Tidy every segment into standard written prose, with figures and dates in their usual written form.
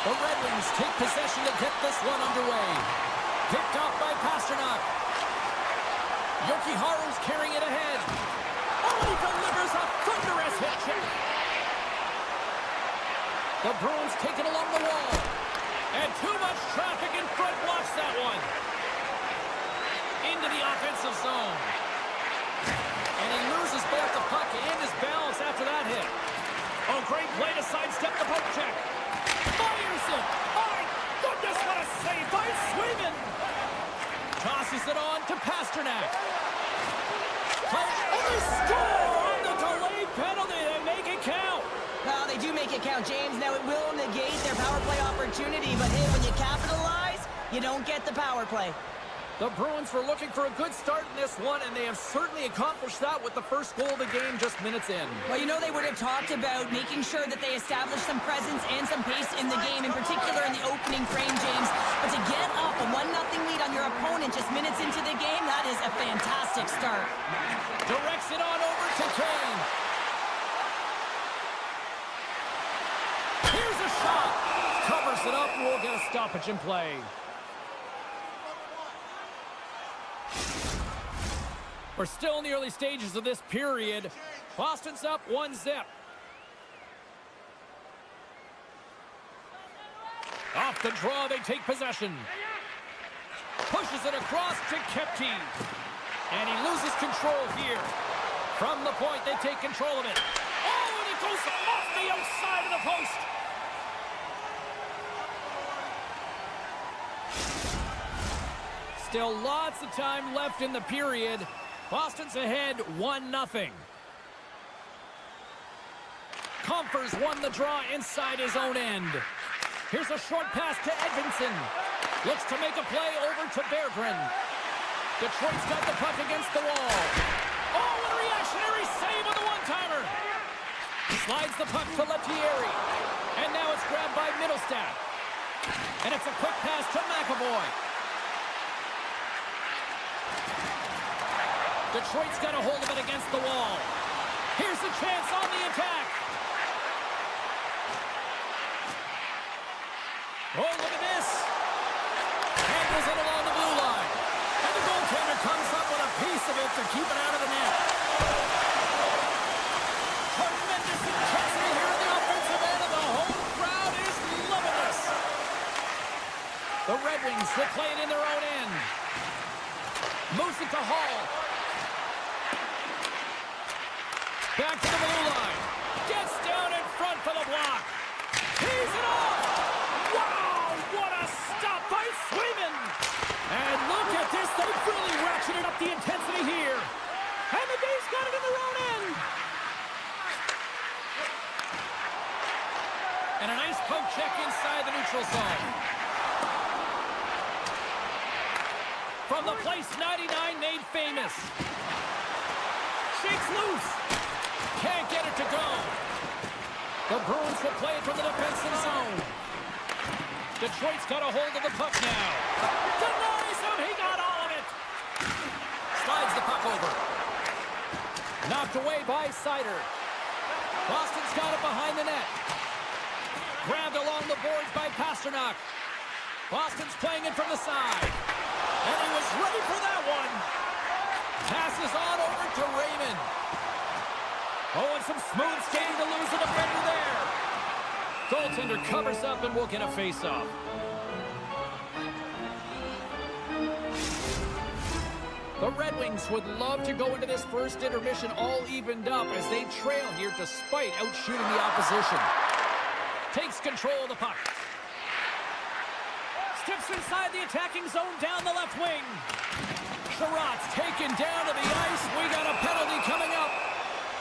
The Red Wings take possession to get this one underway. Picked off by Pastrnak. Jokiharju's carrying it ahead. Oh, he delivers a thunderous hit check. The Bruins take it along the wall. And too much traffic in front blocks that one. Into the offensive zone. And he loses both the puck and his balance after that hit. Oh, great play to sidestep the poke check. Fires it. My goodness, what a save by Swayman. Tosses it on to Pastrnak. And they score on the delayed penalty. They make it count. Well, they do make it count, James. Now, it will negate their power play opportunity, but hey, when you capitalize, you don't get the power play. The Bruins were looking for a good start in this one, and they have certainly accomplished that with the first goal of the game just minutes in. Well, you know, they would have talked about making sure that they establish some presence and some pace in the game, in particular in the opening frame, James. But to get up a 1-0 lead on your opponent just minutes into the game, that is a fantastic start. Directs it on over to Kane. Here's a shot. Covers it up, and we'll get a stoppage in play. We're still in the early stages of this period. Boston's up 1-0. Off the draw, they take possession. Pushes it across to Kepke. And he loses control here. From the point, they take control of it. Oh, and it goes off the outside of the post. Still lots of time left in the period. Boston's ahead 1-0. Comfers won the draw inside his own end. Here's a short pass to Edvinsson. Looks to make a play over to Berggren. Detroit's got the puck against the wall. Oh, a reactionary save on the one-timer. Slides the puck to Lettieri. And now it's grabbed by Middlestat. And it's a quick pass to McAvoy. Detroit's got a hold of it against the wall. Here's a chance on the attack. Oh, look at this. Handles it along the blue line. And the goaltender comes up with a piece of it to keep it out of the net. Tremendous intensity here in the offensive end, and the home crowd is loving this. The Red Wings will play it in their own end. Moves it to Hall. Back to the blue line. Gets down in front for the block. He's it off. Wow, what a stop by Swayman. And look at this. They've really ratcheted up the intensity here. And the Days got it in their own end. And a nice poke check inside the neutral zone. From the place 99 made famous. Shakes loose. Can't get it to go. The Bruins will play it from the defensive zone. Detroit's got a hold of the puck now. Denies him. He got all of it. Slides the puck over. Knocked away by Seider. Boston's got it behind the net. Grabbed along the boards by Pastrnak. Boston's playing it from the side. And he was ready for that one. Passes on over to Raymond. Oh, and some smooth skating to lose the defender there. Goaltender covers up and we'll get a face-off. The Red Wings would love to go into this first intermission all evened up as they trail here despite outshooting the opposition. Takes control of the puck. Steps inside the attacking zone down the left wing. Sherratt's taken down to the ice. We got a penalty coming up.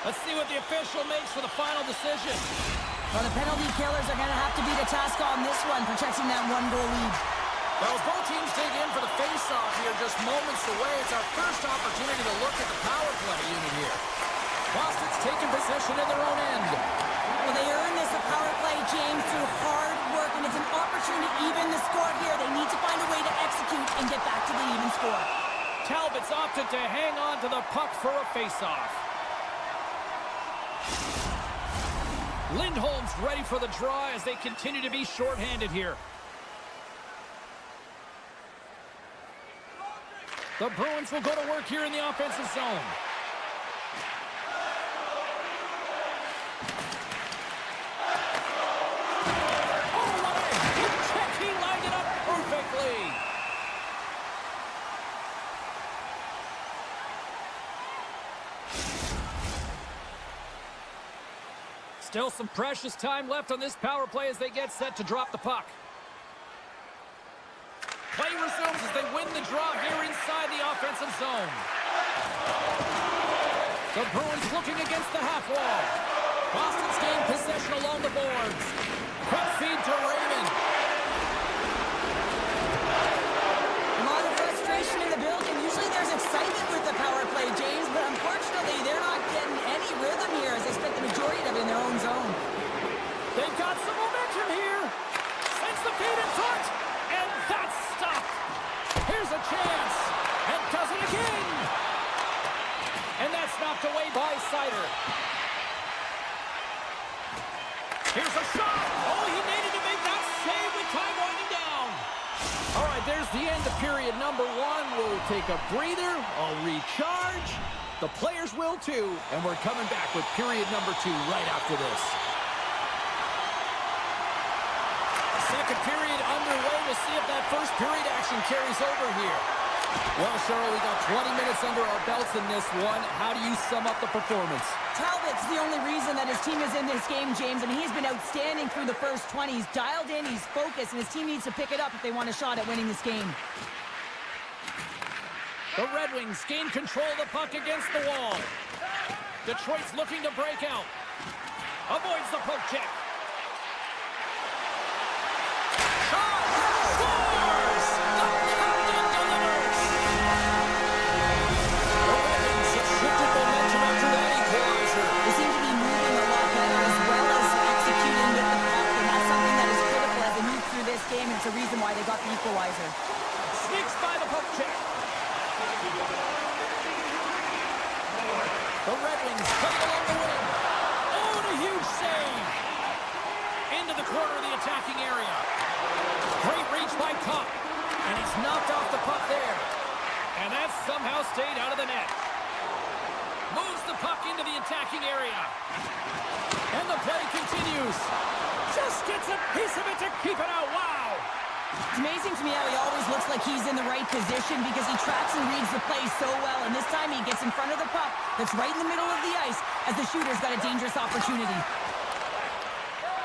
Let's see what the official makes for the final decision. Well, the penalty killers are going to have to be the task on this one, protecting that one-goal lead. Well, as both teams dig in for the face-off here just moments away, it's our first opportunity to look at the power play unit here. Boston's taking possession in their own end. Well, they earn this power play, James, through hard work, and it's an opportunity to even the score here. They need to find a way to execute and get back to the even score. Talbot's opted to hang on to the puck for a face-off. Lindholm's ready for the draw as they continue to be shorthanded here. The Bruins will go to work here in the offensive zone. Oh, what a hit check. He lined it up perfectly. Still some precious time left on this power play as they get set to drop the puck. Play resumes as they win the draw here inside the offensive zone. The Bruins looking against the half wall. Boston's gained possession along the boards. Quick feed to Raymond. A lot of frustration in the building. Usually there's excitement with the power play, James, but unfortunately they're not getting any rhythm here as they spent the majority of it in their own zone. They've got some momentum here. Sends the feed in front. And that's stopped. Here's a chance. And does it again. And that's knocked away by Sider. Here's a shot. Oh, he needed to make that save with time winding down. All right, there's the end of period number 1. We'll take a breather. I'll recharge. The players will too. And we're coming back with period number 2 right after this. Second period underway. We'll see if that first period action carries over here. Well, Cheryl, we got 20 minutes under our belts in this one. How do you sum up the performance? Talbot's the only reason that his team is in this game, James, and he's been outstanding through the first 20. He's dialed in, he's focused, and his team needs to pick it up if they want a shot at winning this game. The Red Wings gain control of the puck against the wall. Detroit's looking to break out. Avoids the poke check. Game, it's a reason why they got the equalizer. Sneaks by the poke check. The Red Wings coming along the wing. Oh, and a huge save. Into the corner of the attacking area. Great reach by Cup. And he's knocked off the puck there. And that somehow stayed out of the net. Moves the puck into the attacking area. And the play continues. Just gets a piece of it to keep it out. Wow! It's amazing to me how he always looks like he's in the right position because he tracks and reads the play so well. And this time he gets in front of the puck that's right in the middle of the ice as the shooter's got a dangerous opportunity.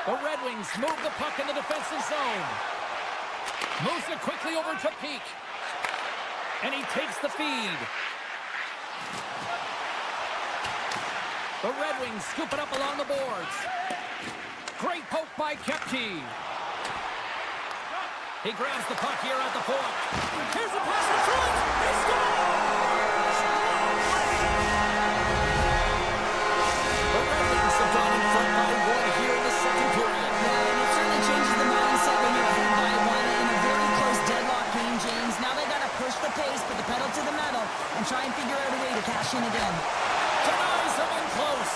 The Red Wings move the puck in the defensive zone. Moves it quickly over to Peak. And he takes the feed. The Red Wings scoop it up along the boards. Great poke by Kepke. He grabs the puck here at the point. Here's a pass to Detroit. He scores! The Red Wings have gone in front by 1 here in the second period. Yeah, and it certainly changes the mindset when you're ahead by 1 in a very close deadlock game, James. Now they got to push the pace, put the pedal to the metal, and try and figure out a way to cash in again. Denies him in close.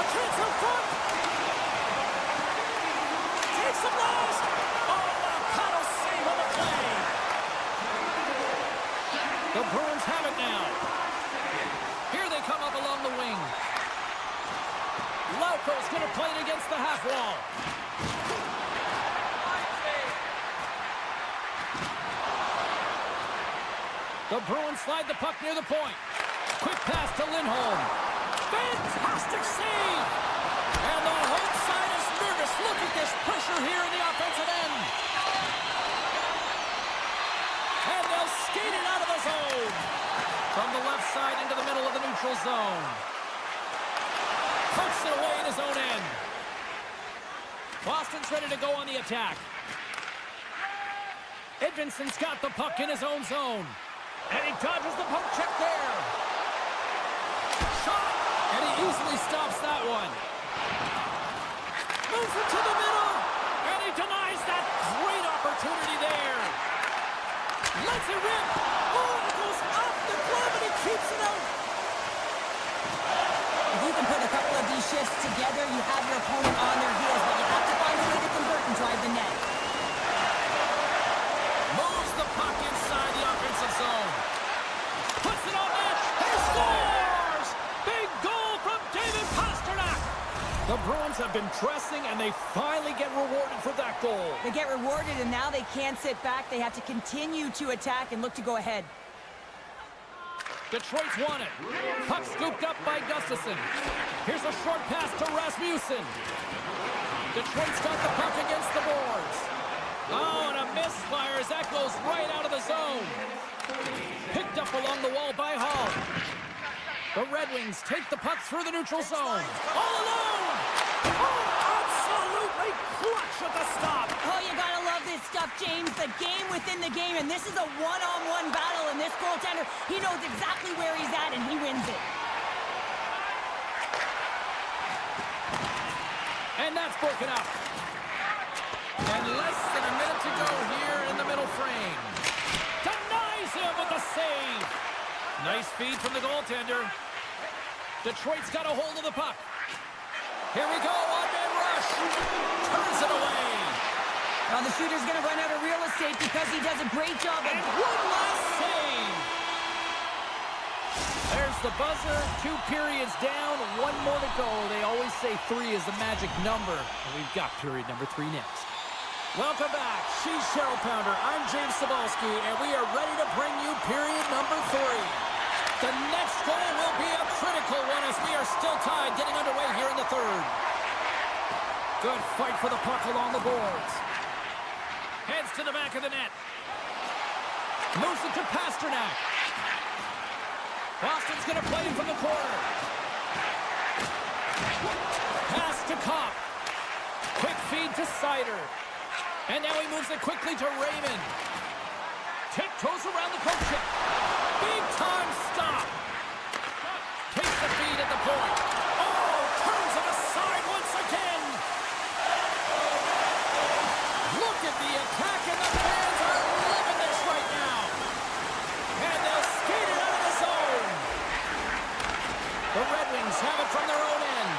A chance up front. Takes the blast. Oh, what a paddle save on the play. The Bruins have it now. Here they come up along the wing. Lauko's going to play it against the half wall. The Bruins slide the puck near the point. Quick pass to Lindholm. Fantastic save! And the home side is nervous. Look at this pressure here in the offensive end. And they'll skate it out of the zone. From the left side into the middle of the neutral zone. Pokes it away in his own end. Boston's ready to go on the attack. Edvinson's got the puck in his own zone. And he dodges the poke check there. Shot! And he easily stops that one. Moves it to the middle. And he denies that great opportunity there. Lets it rip. Oh, it goes off the glove and he keeps it out. If you can put a couple of these shifts together, you have your opponent on their heels, but you have to find a way to convert and drive the net. Moves the puck inside the offensive zone. Puts it on net. He scores! Big goal from David Pastrnak. The Bruins have been pressing, and they finally get rewarded for that goal. They get rewarded, and now they can't sit back. They have to continue to attack and look to go ahead. Detroit's won it. Puck scooped up by Gustafsson. Here's a short pass to Rasmussen. Detroit's got the puck against the boards. Oh, and a misfire as that goes right out of the zone. Picked up along the wall by Hall. The Red Wings take the puck through the neutral zone. All alone! Oh, absolutely clutch at the stop. Oh, you gotta love this stuff, James. The game within the game, and this is a one-on-one battle, and this goaltender, he knows exactly where he's at, and he wins it. And that's broken up. And less than a minute to go here in the middle frame. Denies him with the save. Nice feed from the goaltender. Detroit's got a hold of the puck. Here we go, one-man rush. Turns it away. Now the shooter's going to run out of real estate because he does a great job. And one last save. There's the buzzer. 2 periods down, 1 more to go. They always say 3 is the magic number. And we've got period number 3 next. Welcome back. She's Cheryl Pounder. I'm James Cybulski, and we are ready to bring you period number 3. The next goal will be a critical one as we are still tied, getting underway here in the 3rd. Good fight for the puck along the boards. Heads to the back of the net. Moves it to Pastrnak. Boston's going to play from the corner. Pass to Kopp. Quick feed to Sider. And now he moves it quickly to Raymond. Tiptoes around the poke check. Big time stop. Takes the feed at the point. Oh, turns it aside once again. Look at the attack, and the fans are loving this right now. And they'll skate it out of the zone. The Red Wings have it from their own end.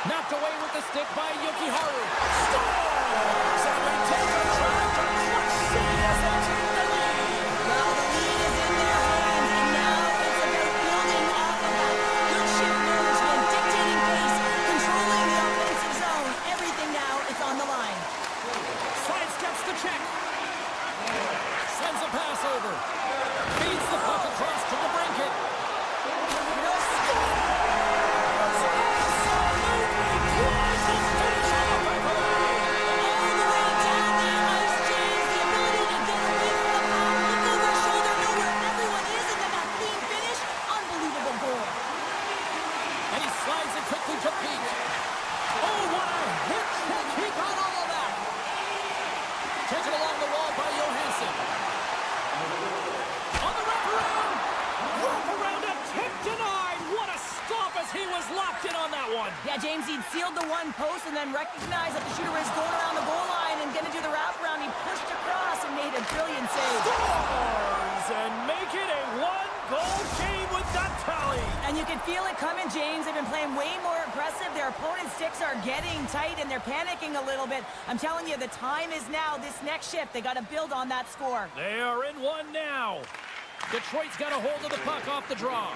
Knocked away with the stick by Yukiharu. Scores! And we take a drive to clutch city as they take the lead. Well, the lead is in their hands, and now it's about building off of that. Good shift management, dictating pace, controlling the offensive zone. Everything now is on the line. Sidesteps the check. Sends a pass over. Feeds the puck across to the brinket. Yeah, James, he'd sealed the one post and then recognized that the shooter was going around the goal line and going to do the wraparound. He pushed across and made a brilliant save. Scores and make it a 1-goal game with that tally. And you can feel it coming, James. They've been playing way more impressive. Their opponent's sticks are getting tight and they're panicking a little bit. I'm telling you, the time is now. This next shift, they got to build on that score. They are in one now. Detroit's got a hold of the puck off the draw.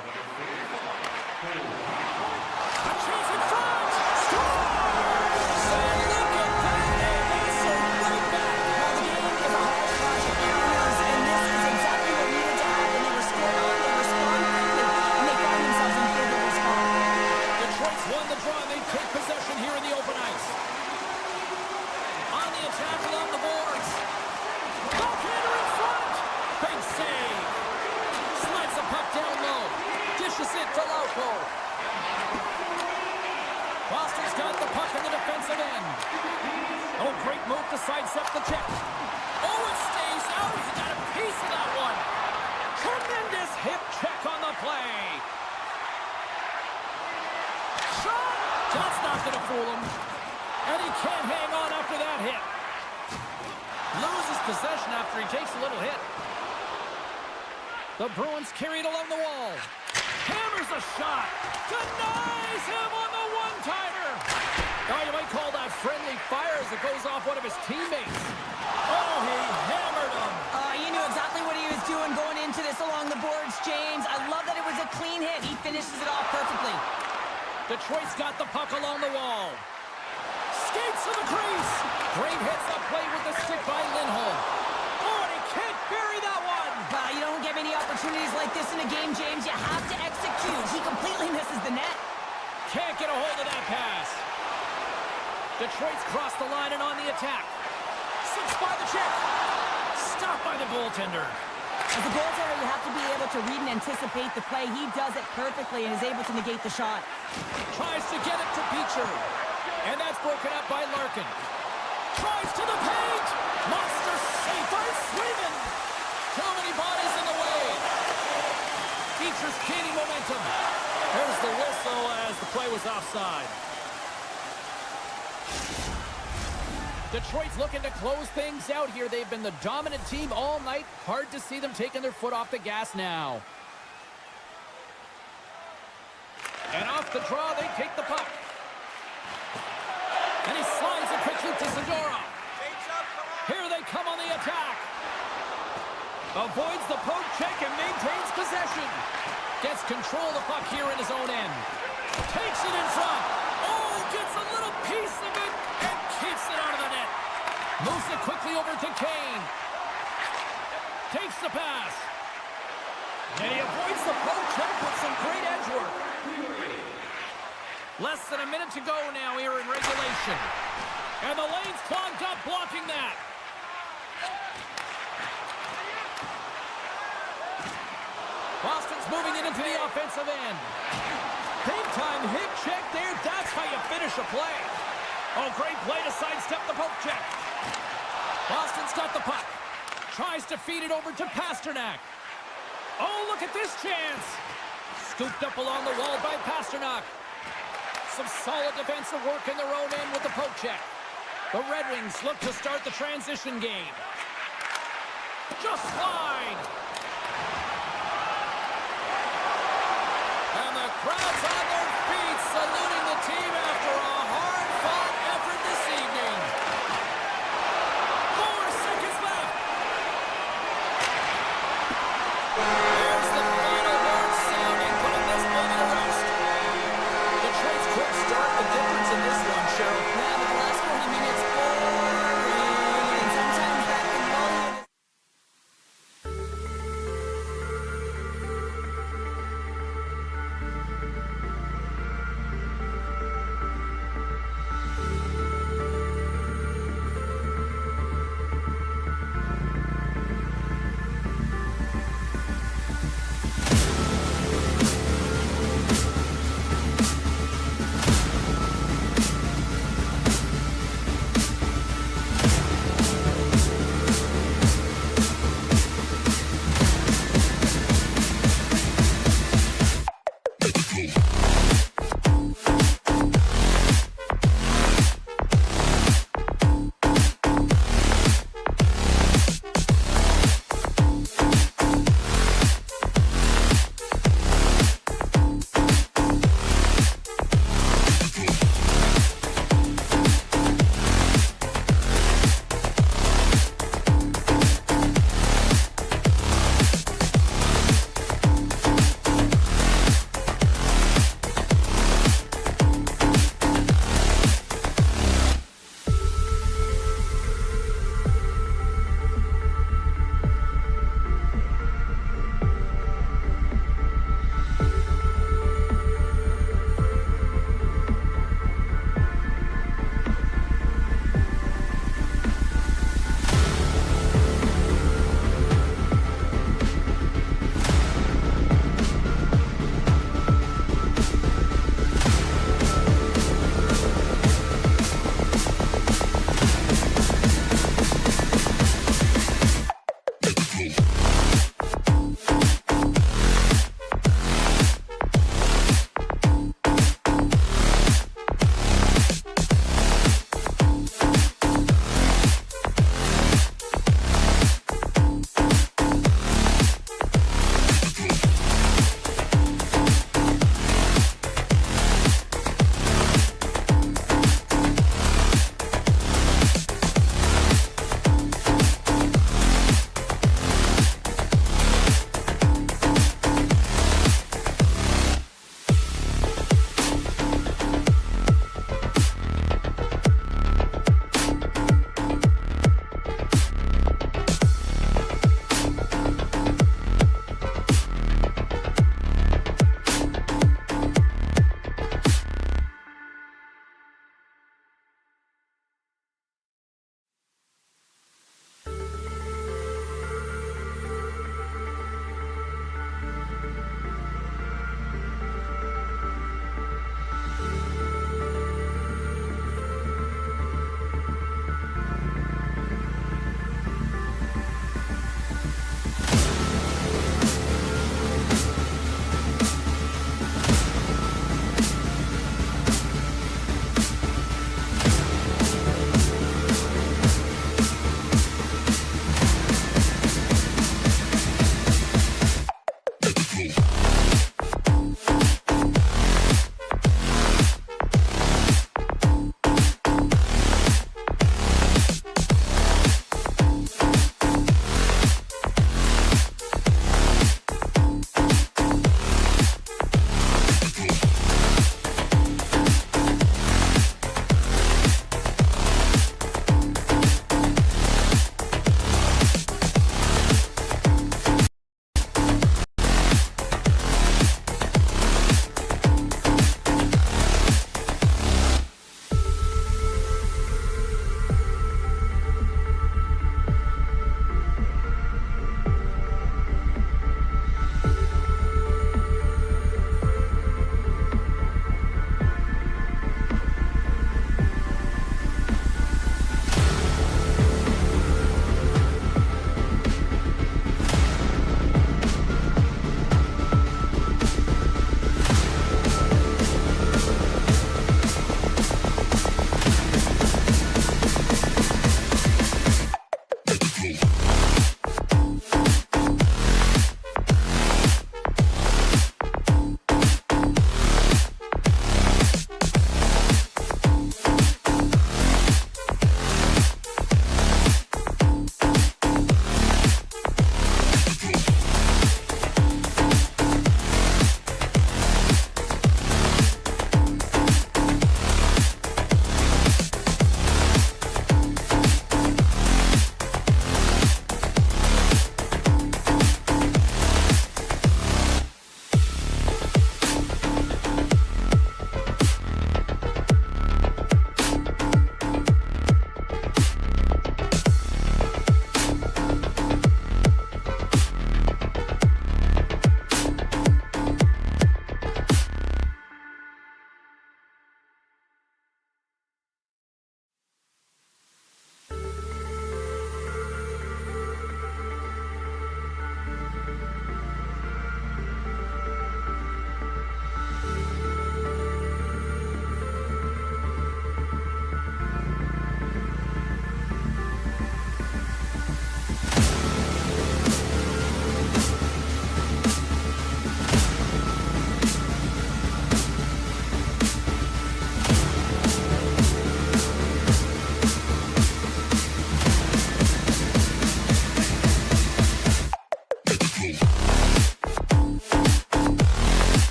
A chance in front! Scores! And look at that! And it's right back! Well, the game is a hodgepodge of errors, and this is exactly what needed to happen. They were scared on, they respond quickly, and they find themselves in favorable spot. Detroit's won the draw, and they take possession here in the open ice. On the attack along the boards. Goaltender in front! Big save! Slides the puck down low. Dishes it to Lauko. Boston's got the puck in the defensive end. Oh, great move to sidestep the check. Oh, it stays out. He got a piece of that one. Tremendous hip check on the play. Shot! That's not going to fool him. And he can't hang on after that hit. Loses possession after he takes a little hit. The Bruins carry it along the wall. Hammers a shot. Denies him on the one-timer. Oh, you might call that friendly fire as it goes off one of his teammates. Oh, he hammered him. He knew exactly what he was doing going into this along the boards, James. I love that it was a clean hit. He finishes it off perfectly. Detroit's got the puck along the wall. Skates to the crease. Great hits up play with the stick by Lindholm. Oh, and he can't bury that one. You don't get many opportunities like this in a game, James. You have to execute. He completely misses the net. Can't get a hold of that pass. Detroit's crossed the line and on the attack. Slips by the check. Stopped by the goaltender. As a goaltender, you have to be able to read and anticipate the play. He does it perfectly and is able to negate the shot. Tries to get it to Beecher. And that's broken up by Larkin. Tries to the paint. Monster save by Sweden. Too many bodies in the way. Beecher's gaining momentum. There's the whistle as the play was offside. Detroit's looking to close things out here. They've been the dominant team all night. Hard to see them taking their foot off the gas now. And off the draw, they take the puck. And he slides it quickly to Zadorov. Here they come on the attack. Avoids the poke check and maintains possession. Gets control of the puck here in his own end. Takes it in front. Oh, gets a little piece of it and keeps it out of the net. Moves it quickly over to Kane. Takes the pass. And he avoids the poke check with some great edge work. Less than a minute to go now here in regulation. And the lane's clogged up, blocking that. Boston's moving it into the offensive end. Big time hit check there. That's how you finish a play. Oh, great play to sidestep the poke check. Boston's got the puck. Tries to feed it over to Pasternak. Oh, look at this chance. Scooped up along the wall by Pasternak. Some solid defensive work in their own end with the poke check. The Red Wings look to start the transition game. Just slide. And the crowd's on their feet, saluting the team after a hard-fought effort this evening. 4 seconds left. There's the final horn sounding, putting this one to rest. Detroit's quick start, the difference in this one, Cheryl. Yeah, but the last 40 minutes, boring. And sometimes that can roll in.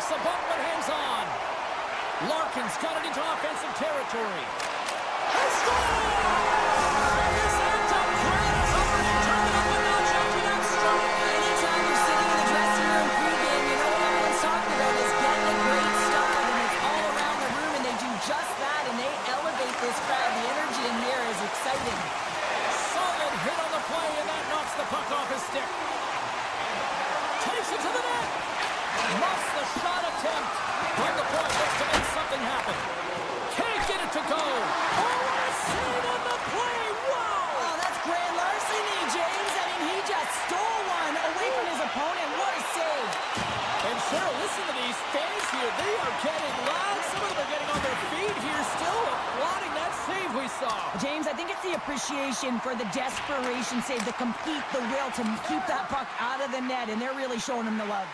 Takes a bump but hangs on. Larkin's got it into offensive territory. He scores! Santa Claus already turned up a notch after that stroke. Anytime you're sitting in the dressing room pregame, you know what everyone's talking about is getting a great start, and it's all around the room, and they do just that, and they elevate this crowd. The energy in here is exciting. Solid hit on the play, and that knocks the puck off his stick. Takes it to the net. Muffs the shot attempt. But the point looks to make something happen. Can't get it to go. Oh, what a save on the play. Wow. Oh, that's grand larceny, James. I mean, he just stole one away from his opponent. What a save. And Cheryl, listen to these fans here. They are getting loud. Some of them are getting on their feet here still, applauding that save we saw. James, I think it's the appreciation for the desperation save, the compete, the will to keep that puck out of the net, and they're really showing him the love.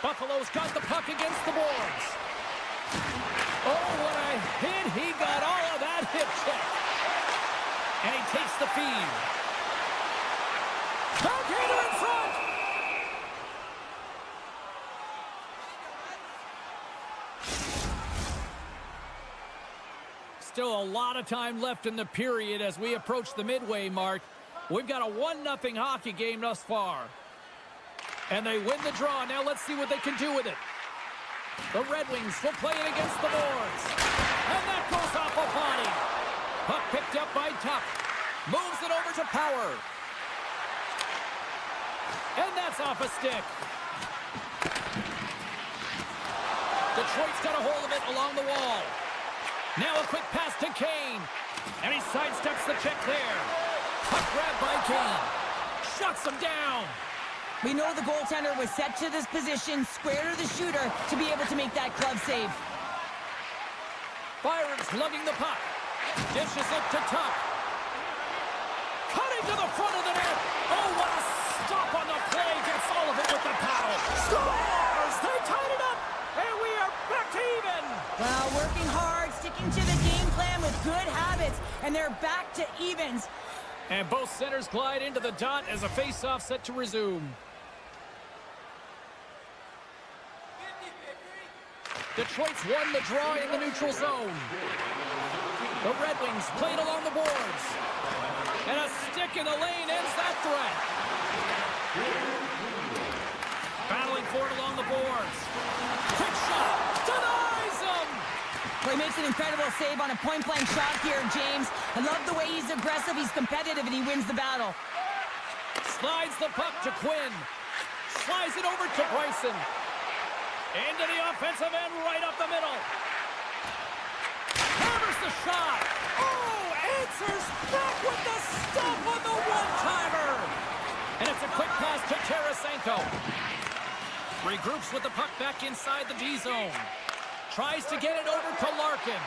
Buffalo's got the puck against the boards. Oh, what a hit. He got all of that hip check. And he takes the feed. Backhander in front. Still a lot of time left in the period as we approach the midway mark. We've got a 1-0 hockey game thus far. And they win the draw. Now let's see what they can do with it. The Red Wings will play it against the boards. And that goes off a body. Puck picked up by Tuck. Moves it over to Power. And that's off a stick. Detroit's got a hold of it along the wall. Now a quick pass to Kane. And he sidesteps the check there. Puck grab by Kane. Shuts him down. We know the goaltender was set to this position, square to the shooter, to be able to make that glove save. Byron's lugging the puck. Dishes it to Tuck. Cutting to the front of the net. Oh, what a stop on the play. Gets all of it with the paddle. Scores! They tied it up. And we are back to even. Well, working hard, sticking to the game plan with good habits, and they're back to evens. And both centers glide into the dot as a face-off set to resume. Detroit's won the draw in the neutral zone. The Red Wings played along the boards. And a stick in the lane ends that threat. Battling for it along the boards. Quick shot. Denies him. Well, he makes an incredible save on a point-blank shot here, James. I love the way he's aggressive, he's competitive, and he wins the battle. Slides the puck to Quinn. Slides it over to Bryson. Into the offensive end, right up the middle. Hammers the shot. Oh, answers back with the stop on the one-timer. And it's a quick pass to Tarasenko. Regroups with the puck back inside the D zone. Tries to get it over to Larkin.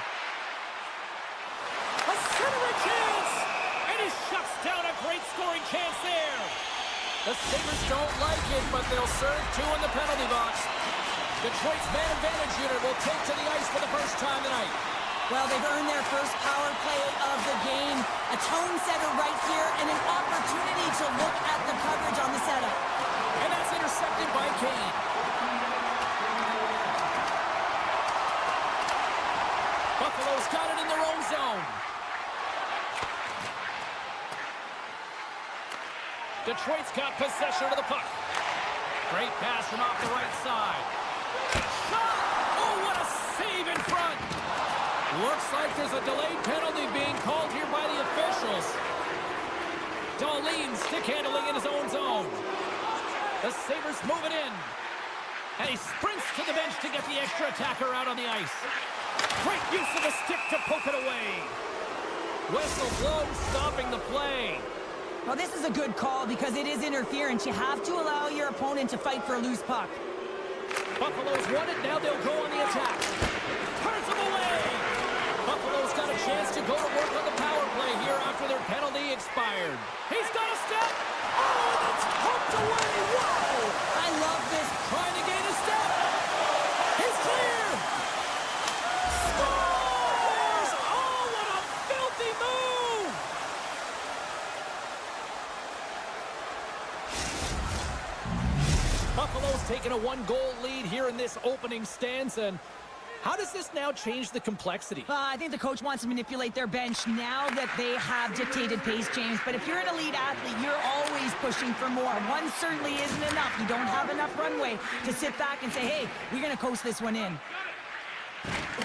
A centering chance. And he shuts down a great scoring chance there. The Sabres don't like it, but they'll serve two in the penalty box. Detroit's man advantage unit will take to the ice for the first time tonight. Well, they've earned their first power play of the game. A tone setter right here and an opportunity to look at the coverage on the setup. And that's intercepted by Kane. Buffalo's got it in their own zone. Detroit's got possession of the puck. Great pass from off the right side. Shot! Oh, what a save in front! Looks like there's a delayed penalty being called here by the officials. Dahlin stick handling in his own zone. The Sabres move it in. And he sprints to the bench to get the extra attacker out on the ice. Great use of the stick to poke it away. Whistle blown, stopping the play. Well, this is a good call because it is interference. You have to allow your opponent to fight for a loose puck. Buffalo's won it. Now they'll go on the attack. Turns him away. Buffalo's got a chance to go to work on the power play here after their penalty expired. He's got a step. Oh, that's poked away. Whoa! I love this. Trying to gain a step. He's clear. Scores! Oh, what a filthy move! Buffalo's taken a one-goal lead here in this opening stanza. And how does this now change the complexity? I think the coach wants to manipulate their bench now that they have dictated pace, James. But if you're an elite athlete, you're always pushing for more. One certainly isn't enough. You don't have enough runway to sit back and say, hey, we're going to coast this one in.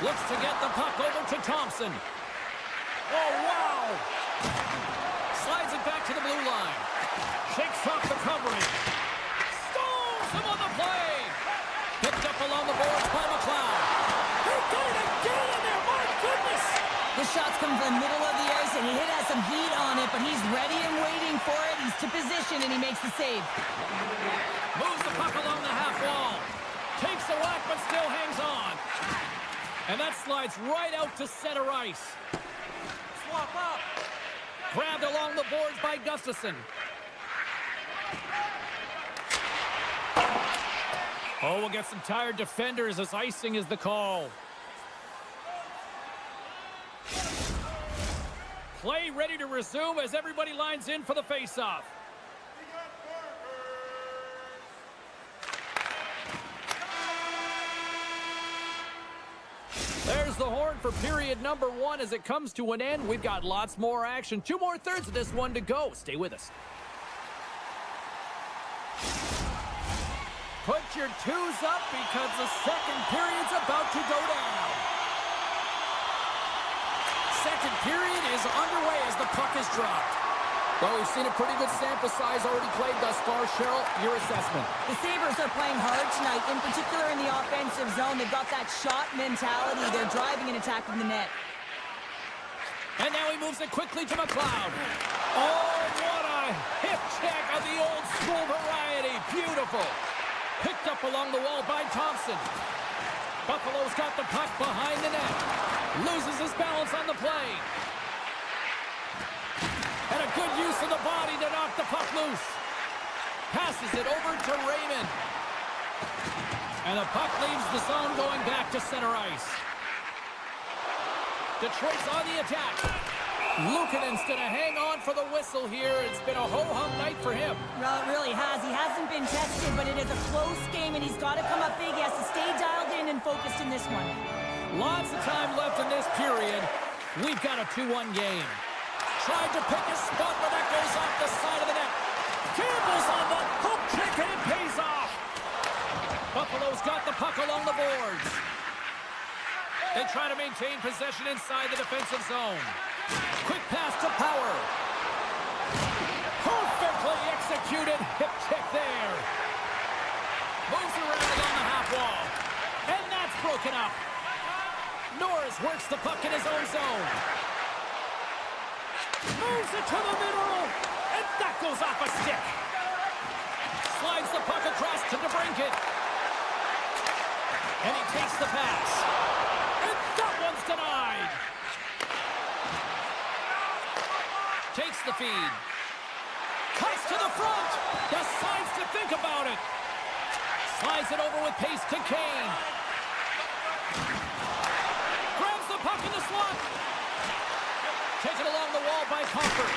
Looks to get the puck over to Thompson. Oh, wow! Slides it back to the blue line. Shakes off the coverage. Stones him on the play. Picked up along the boards by McLeod. He got it again in there, my goodness! The shot's come from the middle of the ice, and he has some heat on it, but he's ready and waiting for it. He's to position, and he makes the save. Moves the puck along the half wall. Takes a whack, but still hangs on. And that slides right out to center ice. Swap up. Grabbed along the boards by Gustafsson. Oh, we'll get some tired defenders as icing is the call. Play ready to resume as everybody lines in for the faceoff. There's the horn for period number 1 as it comes to an end. We've got lots more action. 2 more thirds of this one to go. Stay with us. Put your twos up because the second period's about to go down. Second period is underway as the puck is dropped. Well, we've seen a pretty good sample size already played thus far. Cheryl, your assessment. The Sabres are playing hard tonight, in particular in the offensive zone. They've got that shot mentality. They're driving and attacking the net. And now he moves it quickly to McLeod. Oh, what a hip check of the old school variety. Beautiful. Picked up along the wall by Thompson. Buffalo's got the puck behind the net. Loses his balance on the play. And a good use of the body to knock the puck loose. Passes it over to Raymond. And the puck leaves the zone going back to center ice. Detroit's on the attack. Luukkonen's going to hang on for the whistle here. It's been a ho-hum night for him. Well, it really has. He hasn't been tested, but it is a close game, and he's got to come up big. He has to stay dialed in and focused in this one. Lots of time left in this period. We've got a 2-1 game. Tried to pick a spot, but that goes off the side of the net. Campbell's on the hook check, and it pays off. Buffalo's got the puck along the boards. They try to maintain possession inside the defensive zone. Quick pass to Power. Perfectly executed hip check there. Moves around on the half wall. And that's broken up. Norris works the puck in his own zone. Moves it to the middle. And that goes off a stick. Slides the puck across to DeBrincat. And he takes the pass. And that one's denied. Takes the feed. Cuts to the front. Decides to think about it. Slides it over with pace to Kane. Grabs the puck in the slot. Taken along the wall by Comfort.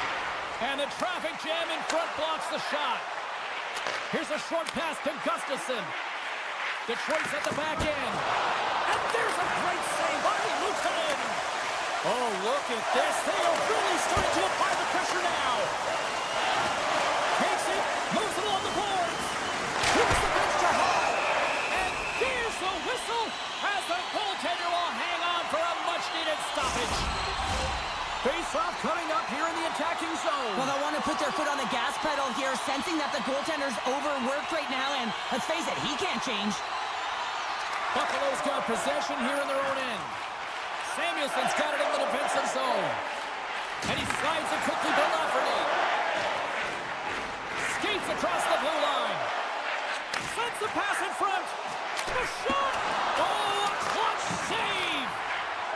And the traffic jam in front blocks the shot. Here's a short pass to Gustafsson. Detroit's at the back end. And there's a great save by Luukkonen. Oh, look at this. They are really starting to apply the pressure now. Takes it, moves it along the boards. Here's the pitch to Hall. And here's the whistle as the goaltender will hang on for a much-needed stoppage. Face-off coming up here in the attacking zone. Well, they want to put their foot on the gas pedal here, sensing that the goaltender's overworked right now, and let's face it, he can't change. Buffalo's got possession here in their own end. Samuelson's got it in the defensive zone. And he slides it quickly to Lafferty. Skates across the blue line. Sends the pass in front. The shot! Oh, a clutch save!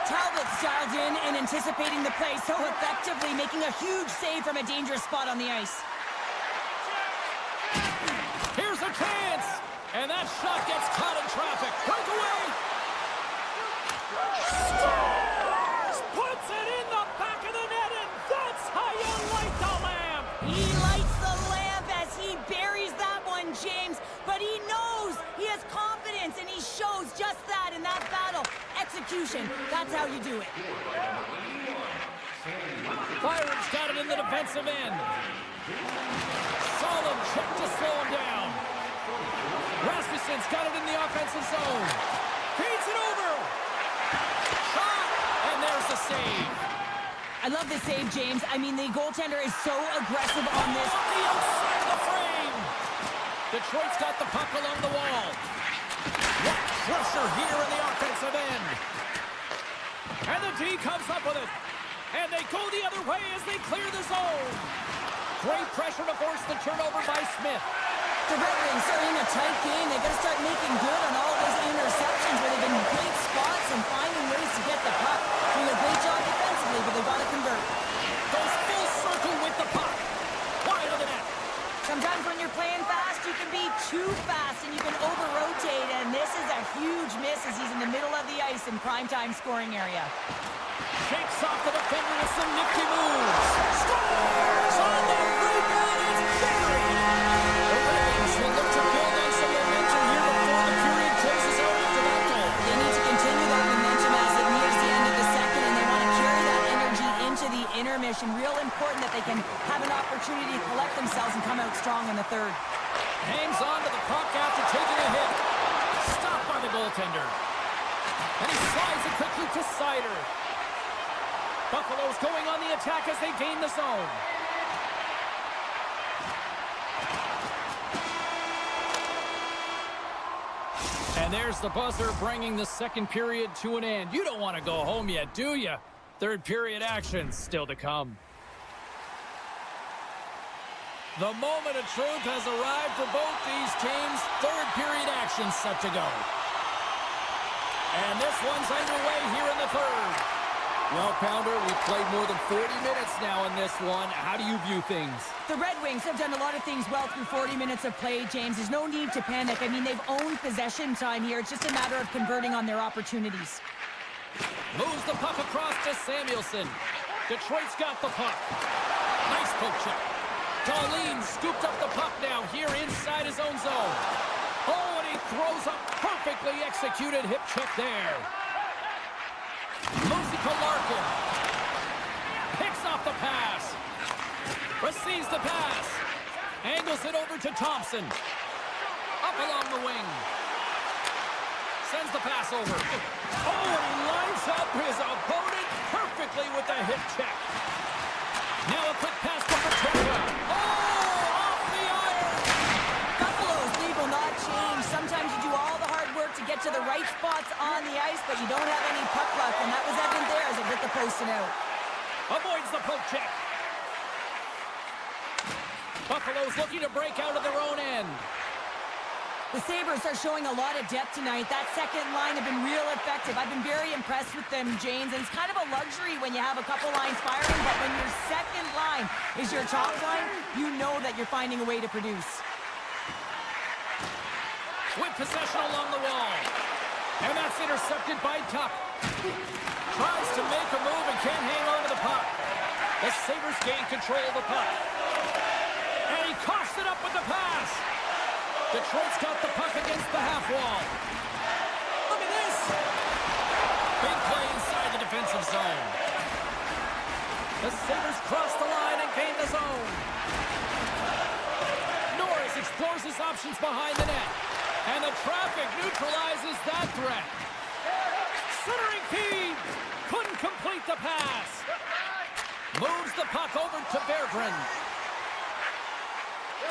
Talbot's dialed in and anticipating the play so effectively, making a huge save from a dangerous spot on the ice. Here's a chance! And that shot gets caught in traffic. Breakaway! Scores! Puts it in the back of the net, and that's how you light the lamp! He lights the lamp as he buries that one, James, but he knows he has confidence and he execution. That's how you do it. Byron's got it in the defensive end. Solid check to slow him down. Rasmussen's got it in the offensive zone. Feeds it over. Shot! And there's the save. I love the save, James. I mean, the goaltender is so aggressive on this. On the outside of the frame. Detroit's got the puck along the wall. What pressure here in the offensive end. And the D comes up with it. And they go the other way as they clear the zone. Great pressure to force the turnover by Smith. The Red Wings are in a tight game. They got to start making good on all those interceptions where they've been in great spots and finding ways to get the puck. Doing a great job defensively, but they've got to convert. Goes full circle with the puck. Wide of the net. Sometimes when you're playing fast, you can be too fast and you can over-rotate, and this is a huge miss as he's in the middle of the ice in primetime scoring area. Shakes off the defender with some nifty moves. Scores on the rebound. It's buried. The Red Wings will look to build on some momentum here before the period closes out after that goal. They need to continue that momentum as it nears the end of the second, and they want to carry that energy into the intermission. Real important that they can have an opportunity to collect themselves and come out strong in the third. Hangs on to the puck after taking a hit. Stopped by the goaltender. And he slides it quickly to Sider. Buffalo's going on the attack as they gain the zone. And there's the buzzer bringing the second period to an end. You don't want to go home yet, do you? Third period action still to come. The moment of truth has arrived for both these teams. Third period action set to go. And this one's underway here in the third. Well, Pounder, we've played more than 40 minutes now in this one. How do you view things? The Red Wings have done a lot of things well through 40 minutes of play, James. There's no need to panic. I mean, they've owned possession time here. It's just a matter of converting on their opportunities. Moves the puck across to Samuelson. Detroit's got the puck. Nice poke check. Darlene scooped up the puck now here inside his own zone. Oh, and he throws a perfectly executed hip check there. Larkin picks off the pass, receives the pass, angles it over to Thompson, up along the wing, sends the pass over. Oh, and he lines up his opponent perfectly with the hip check. Now a quick pass to Paterka. Oh, off the iron. Buffalo's lead will not change. Sometimes you do all the hard work to get to the right spots on the ice, but you don't have any puck luck, and that was evident there as it hit the post and out. Avoids the poke check. Buffalo's looking to break out of their own end. The Sabres are showing a lot of depth tonight. That second line have been real effective. I've been very impressed with them, James, and it's kind of a luxury when you have a couple lines firing, but when your second line is your top line, you know that you're finding a way to produce. With possession along the wall. And that's intercepted by Tuck. Tries to make a move and can't hang on to the puck. The Sabres gain control of the puck. And he coughs it up with the pass. Detroit's got the puck against the half wall. Look at this. Big play inside the defensive zone. The Sabres cross the line and gain the zone. Norris explores his options behind the net. And the traffic neutralizes that threat. Centering feed. Couldn't complete the pass. Moves the puck over to Berggren.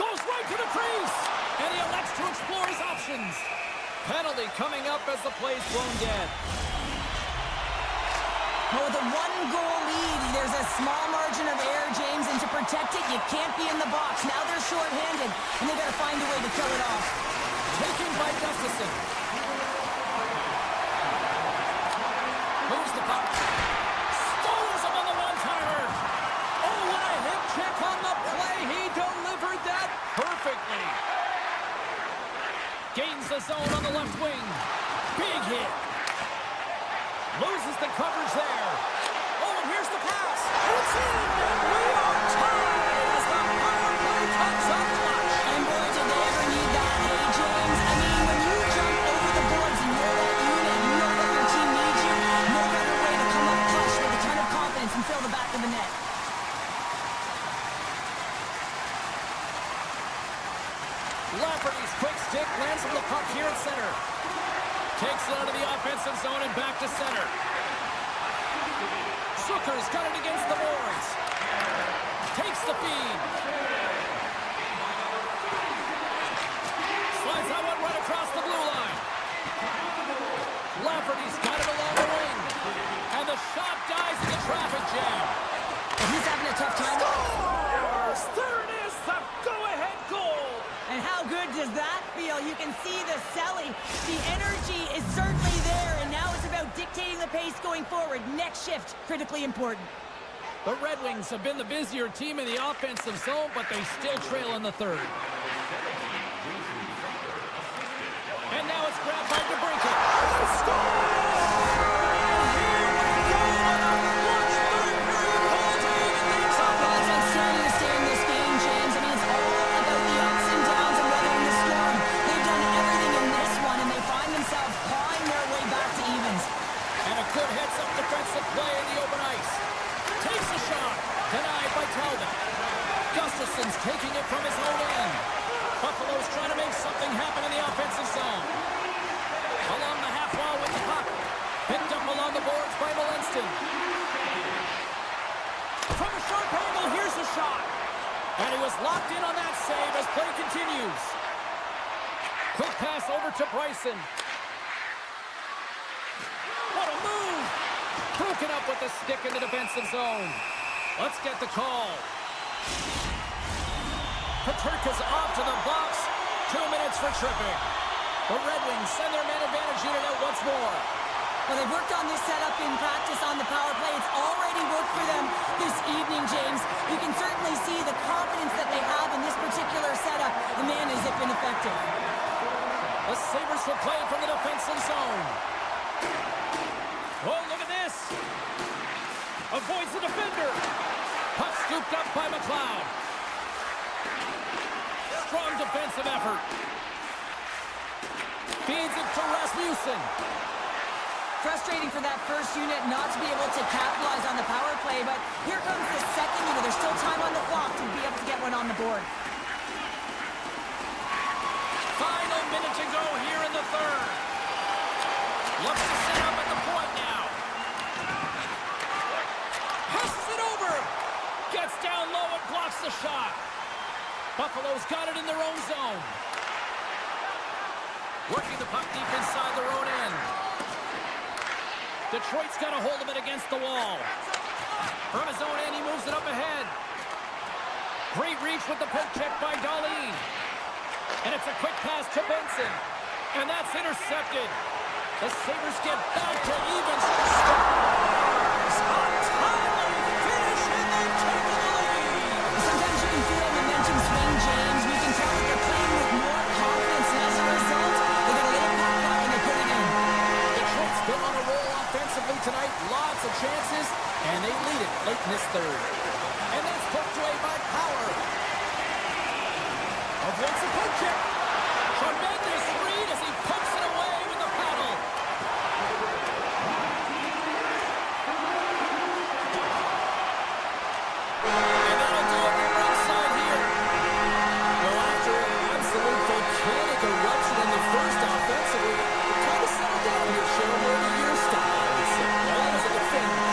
Goes right to the crease. And he elects to explore his options. Penalty coming up as the play's blown dead. With a one-goal lead, there's a small margin of error, James, and to protect it, you can't be in the box. Now they're shorthanded, and they got to find a way to kill it off. Taken by Gustafsson. Moves the puck. Stones him on the one-timer. Oh, what a hip check on the play. He delivered that perfectly. Gains the zone on the left wing. Big hit. Loses the coverage there. Oh, and here's the pass. It's in, and we are tied as the power play comes up clutch. And boy, did they ever need that, hey, James. I mean, when you jump over the boards and you're that unit, you know that your team needs you. Takes it out of the offensive zone and back to center. Zucker's got it against the boards. Takes the feed. Slides that one right across the blue line. Lafferty's got it along the wing. And the shot dies in the traffic jam. And he's having a tough time. Scores! There it is, the go-ahead goal. And how good does that feel? You can see the selling. The energy is certainly there, and now it's about dictating the pace going forward. Next shift, critically important. The Red Wings have been the busier team in the offensive zone, but they still trail in the third. And now it's grabbed by DeBrincat. Good heads-up defensive play in the open ice. Takes a shot. Denied by Talbot. Gustafson's taking it from his own end. Buffalo's trying to make something happen in the offensive zone. Along the half wall with the puck. Picked up along the boards by Malinston. From a sharp angle, here's a shot. And he was locked in on that save as play continues. Quick pass over to Bryson. What a move! Broken up with the stick in the defensive zone. Let's get the call. Peterka's off to the box. 2 minutes for tripping. The Red Wings send their man advantage unit out once more. Well, they've worked on this setup in practice on the power play. It's already worked for them this evening, James. You can certainly see the confidence that they have in this particular setup. The man has been effective. The Sabres will play from the defensive zone. Oh, look at this. Avoids the defender. Puck scooped up by McLeod. Strong defensive effort. Feeds it to Rasmussen. Frustrating for that first unit not to be able to capitalize on the power play, but here comes the second unit. There's still time on the clock to be able to get one on the board. Final minute to go here in the third. Looks to set up at the point now. Passes it over. Gets down low and blocks the shot. Buffalo's got it in their own zone. Working the puck deep inside their own end. Detroit's got a hold of it against the wall. From his own end, he moves it up ahead. Great reach with the poke check by Darlene. And it's a quick pass to Benson. And that's intercepted. The Sabres get back to even. Stars! A timely finish, and they've taken the lead. Sometimes you can feel momentum swing, James. We can tell that they're playing with more confidence, and as a result, they got a little pop up and they put it in. Detroit's been on a roll offensively tonight. Lots of chances, and they lead it late in this third. And that's poked away by Power. Avoids the poke check. Tremendous read as he pokes it away with the paddle. And that'll do it from ringside here. Well, after an absolute volcanic eruption in the first offensively, it kind of settled down here, Cheryl, more to your style. Well, as a defender.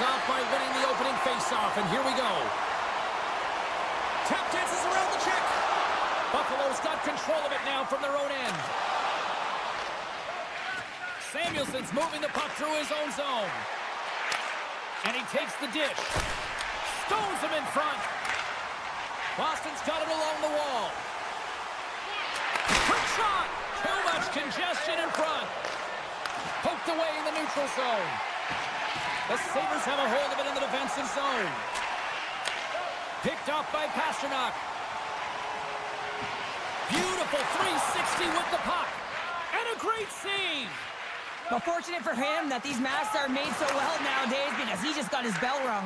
off by winning the opening faceoff, and here we go. Tap dances around the check. Buffalo's got control of it now from their own end. Samuelson's moving the puck through his own zone. And he takes the dish. Stones him in front. Boston's got it along the wall. Quick shot. Too much congestion in front. Poked away in the neutral zone. The Sabres have a hold of it in the defensive zone. Picked off by Pasternak. Beautiful 360 with the puck. And a great save. Well, fortunate for him that these masks are made so well nowadays because he just got his bell rung.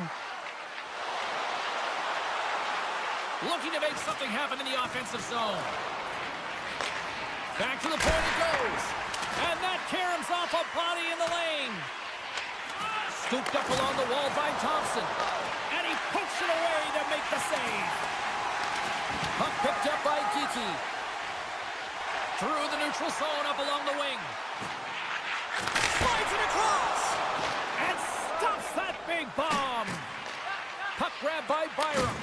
Looking to make something happen in the offensive zone. Back to the point it goes. And that caroms off a body in the lane. Scooped up along the wall by Thompson. And he pokes it away to make the save. Puck picked up by Geekie. Through the neutral zone up along the wing. Slides it across. And stops that big bomb. Puck grab by Byram.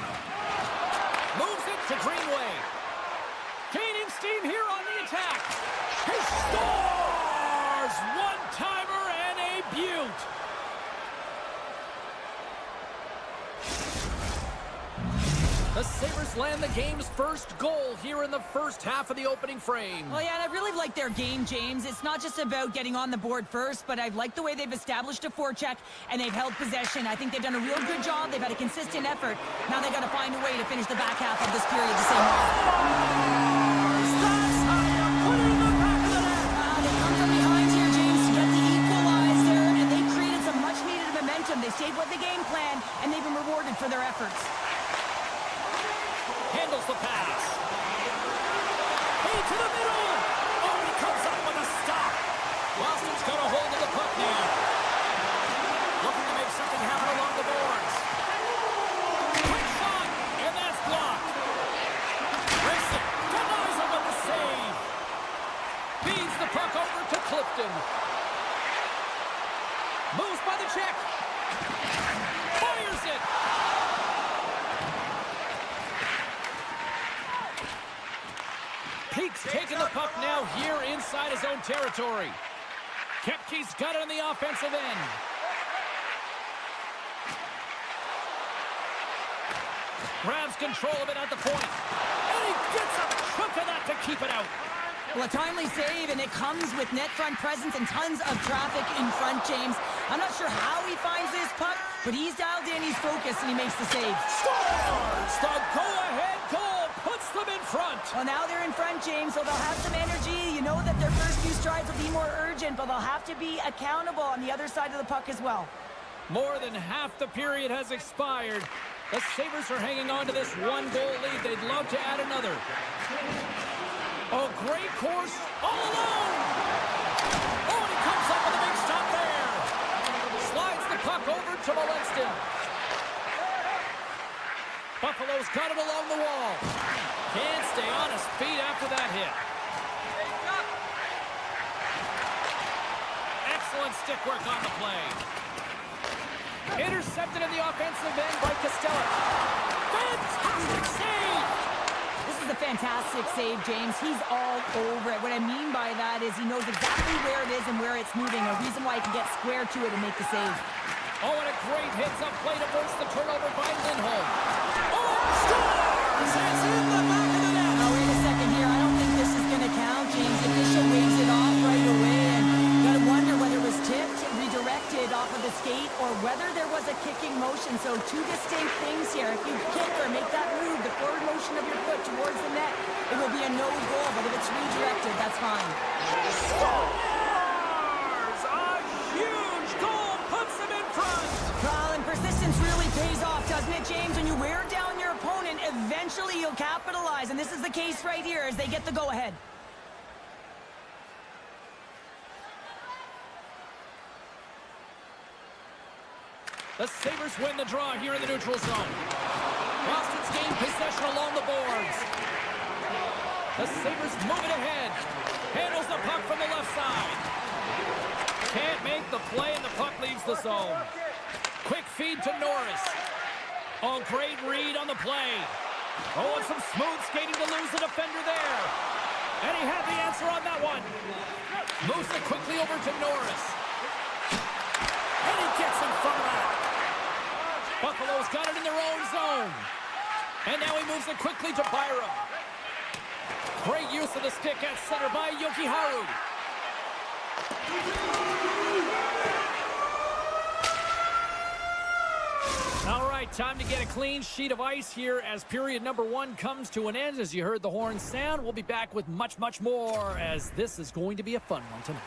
Moves it to Greenway. Gaining steam here on the attack. He scores! One-timer and a beaut. The Sabres land the game's first goal here in the first half of the opening frame. Well, yeah, and I really like their game, James. It's not just about getting on the board first, but I like the way they've established a forecheck and they've held possession. I think they've done a real good job. They've had a consistent effort. Now they've got to find a way to finish the back half of this period the same way. That's how you put it in the back of the net. They come from behind here, James, to get the equalizer, and they created some much-needed momentum. They stayed with the game plan, and they've been rewarded for their efforts. Handles the pass. Hey, to the middle. Oh, he comes up with a stop. Boston's got a hold of the puck now. Looking to make something happen along the boards. Quick shot, and that's blocked. Racing, denies him with the save. Feeds the puck over to Clifton. Moves by the check. Fires it. Peake's taking the puck now here inside his own territory. Kepke's got it on the offensive end. Grabs control of it at the point. And he gets a chunk of that to keep it out. Well, a timely save, and it comes with net front presence and tons of traffic in front, James. I'm not sure how he finds this puck, but he's dialed in, he's focused, and he makes the save. Scores! The go-ahead goal puts them in front. Well, now they're in front, James, so they'll have some energy. You know that their first few strides will be more urgent, but they'll have to be accountable on the other side of the puck as well. More than half the period has expired. The Sabres are hanging on to this one-goal lead. They'd love to add another. Oh, great course all alone. Oh, and he comes up with a big stop there. Slides the puck over to Molestin. Buffalo's got it along the wall. Can't stay on his feet after that hit. Excellent stick work on the play. Intercepted in the offensive end by Costello. Fantastic save! This is a fantastic save, James. He's all over it. What I mean by that is he knows exactly where it is and where it's moving, a reason why he can get square to it and make the save. Oh, and a great heads-up play to force the turnover by Lindholm. Oh, scores! It's in the back of the net. Now, wait a second here. I don't think this is going to count, James. The official waves it off right away, and you got to wonder whether it was tipped, redirected off of the skate, or whether there was a kicking motion. So two distinct things here. If you kick or make that move, the forward motion of your foot towards the net, it will be a no goal, but if it's redirected, that's fine. Scores! A huge goal puts them in front. Well, and persistence really pays off, doesn't it, James? When you wear down your opponent, eventually you'll capitalize, and this is the case right here as they get the go-ahead. The Sabres win the draw here in the neutral zone. Boston's gained possession along the boards. The Sabres move it ahead. Handles the puck from the left side. Can't make the play, and the puck leaves the zone. Quick feed to Norris. Oh, great read on the play. Oh, and some smooth skating to lose the defender there. And he had the answer on that one. Moves it quickly over to Norris. And he gets in front of that. Buffalo's got it in their own zone. And now he moves it quickly to Byram. Great use of the stick at center by Yokiharu. All right, time to get a clean sheet of ice here as period number 1 comes to an end. As you heard the horn sound, we'll be back with much, much more as this is going to be a fun one tonight.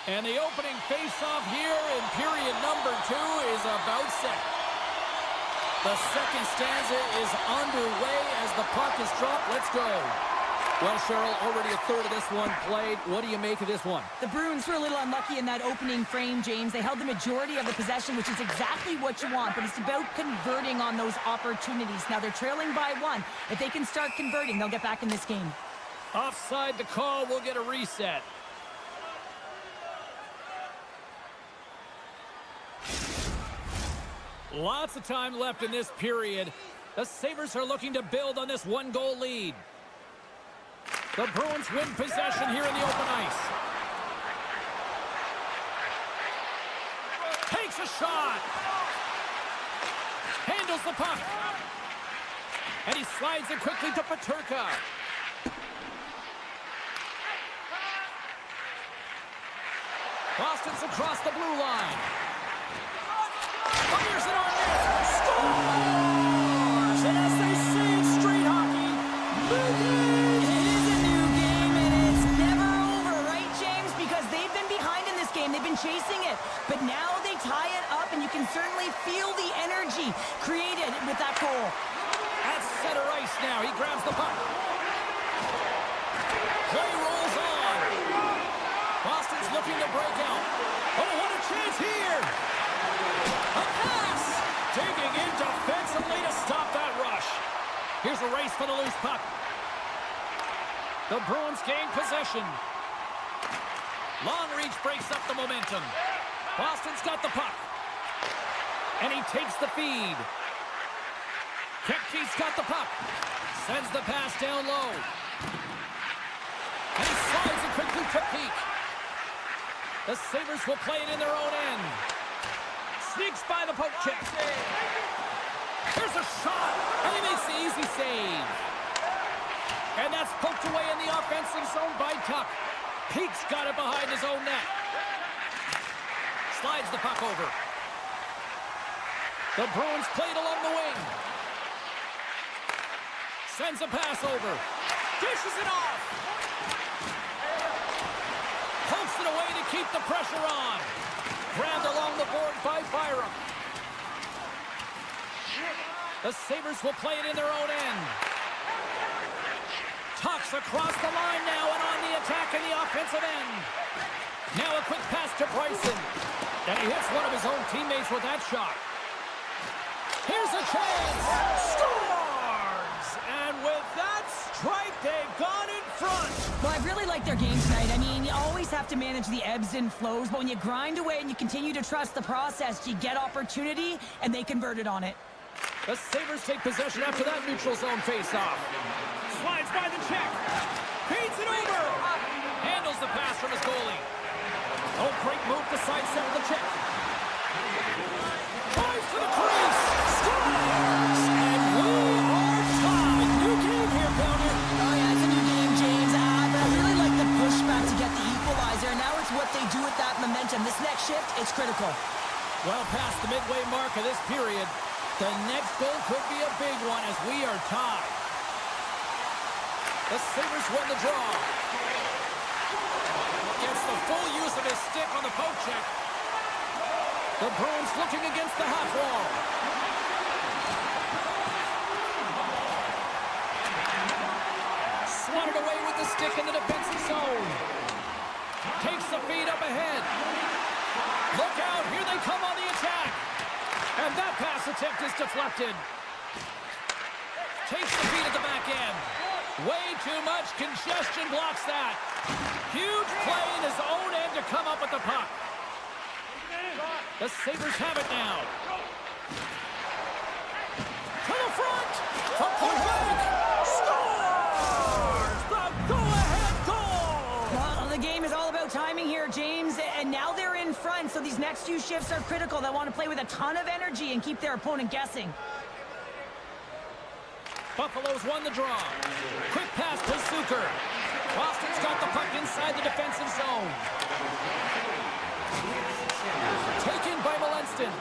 And the opening face-off here in period number 2 is about set. The second stanza is underway as the puck is dropped. Let's go. Well, Cheryl, already a third of this one played. What do you make of this one? The Bruins were a little unlucky in that opening frame, James. They held the majority of the possession, which is exactly what you want, but it's about converting on those opportunities. Now they're trailing by 1. If they can start converting, they'll get back in this game. Offside the call, we'll get a reset. Lots of time left in this period. The Sabres are looking to build on this 1-goal lead. The Bruins win possession here in the open ice. Takes a shot. Handles the puck. And he slides it quickly to Peterka. Boston's across the blue line. Fires it on net. Scores! And as they say in street hockey, It is a new game, and it's never over, right, James? Because they've been behind in this game. They've been chasing it. But now they tie it up, and you can certainly feel the energy created with that goal. at center ice now. He grabs the puck. Play rolls on. Boston's looking to break out. Oh, what a chance here! A pass! Digging in defensively to stop that rush. Here's a race for the loose puck. The Bruins gain possession. Long reach breaks up the momentum. Boston's got the puck. And he takes the feed. Kepke's got the puck. Sends the pass down low. And he slides it quickly to Peak. The Sabres will play it in their own end. Sneaks by the poke check. There's a shot. And he makes the easy save. And that's poked away in the offensive zone by Tuck. Peak's got it behind his own net. Slides the puck over. The Bruins played along the wing. Sends a pass over. Dishes it off. Pokes it away to keep the pressure on. Grabbed along the board by Byram. The Sabres will play it in their own end. Tucks across the line now and on the attack in the offensive end. Now a quick pass to Bryson. And he hits one of his own teammates with that shot. Here's a chance. Scores! And with that strike, they've gone in front. Well, I really like their game tonight. I mean, you always have to manage the ebbs and flows, but when you grind away and you continue to trust the process, you get opportunity, and they converted on it. The Sabres take possession after that neutral zone face-off. Slides by the check. Feeds it over. Handles the pass from his goalie. Oh, great move to sidestep the check. Drives to the crease. Scores! And we are tied. New game here, Pounder. Oh, yeah, it's a new game, James. But I really like the pushback to get the equalizer. Now it's what they do with that momentum. This next shift, it's critical. Well past the midway mark of this period, the next goal could be a big one as we are tied. The Sabres win the draw. Gets the full use of his stick on the poke check. The Bruins looking against the half wall. Swatted away with the stick in the defensive zone. Takes the feed up ahead. Look out, here they come on the attack. And that pass attempt is deflected. Takes the feed at the back end. Way too much congestion blocks that. Huge play in his own end to come up with the puck. The Sabres have it now. To the front. From point blank. Scores the go-ahead goal. Well, the game is all about timing here, James. And now they're in front, so these next few shifts are critical. They want to play with a ton of energy and keep their opponent guessing. Buffalo's won the draw. Quick pass to Zucker. Boston's got the puck inside the defensive zone. Taken by Malenston.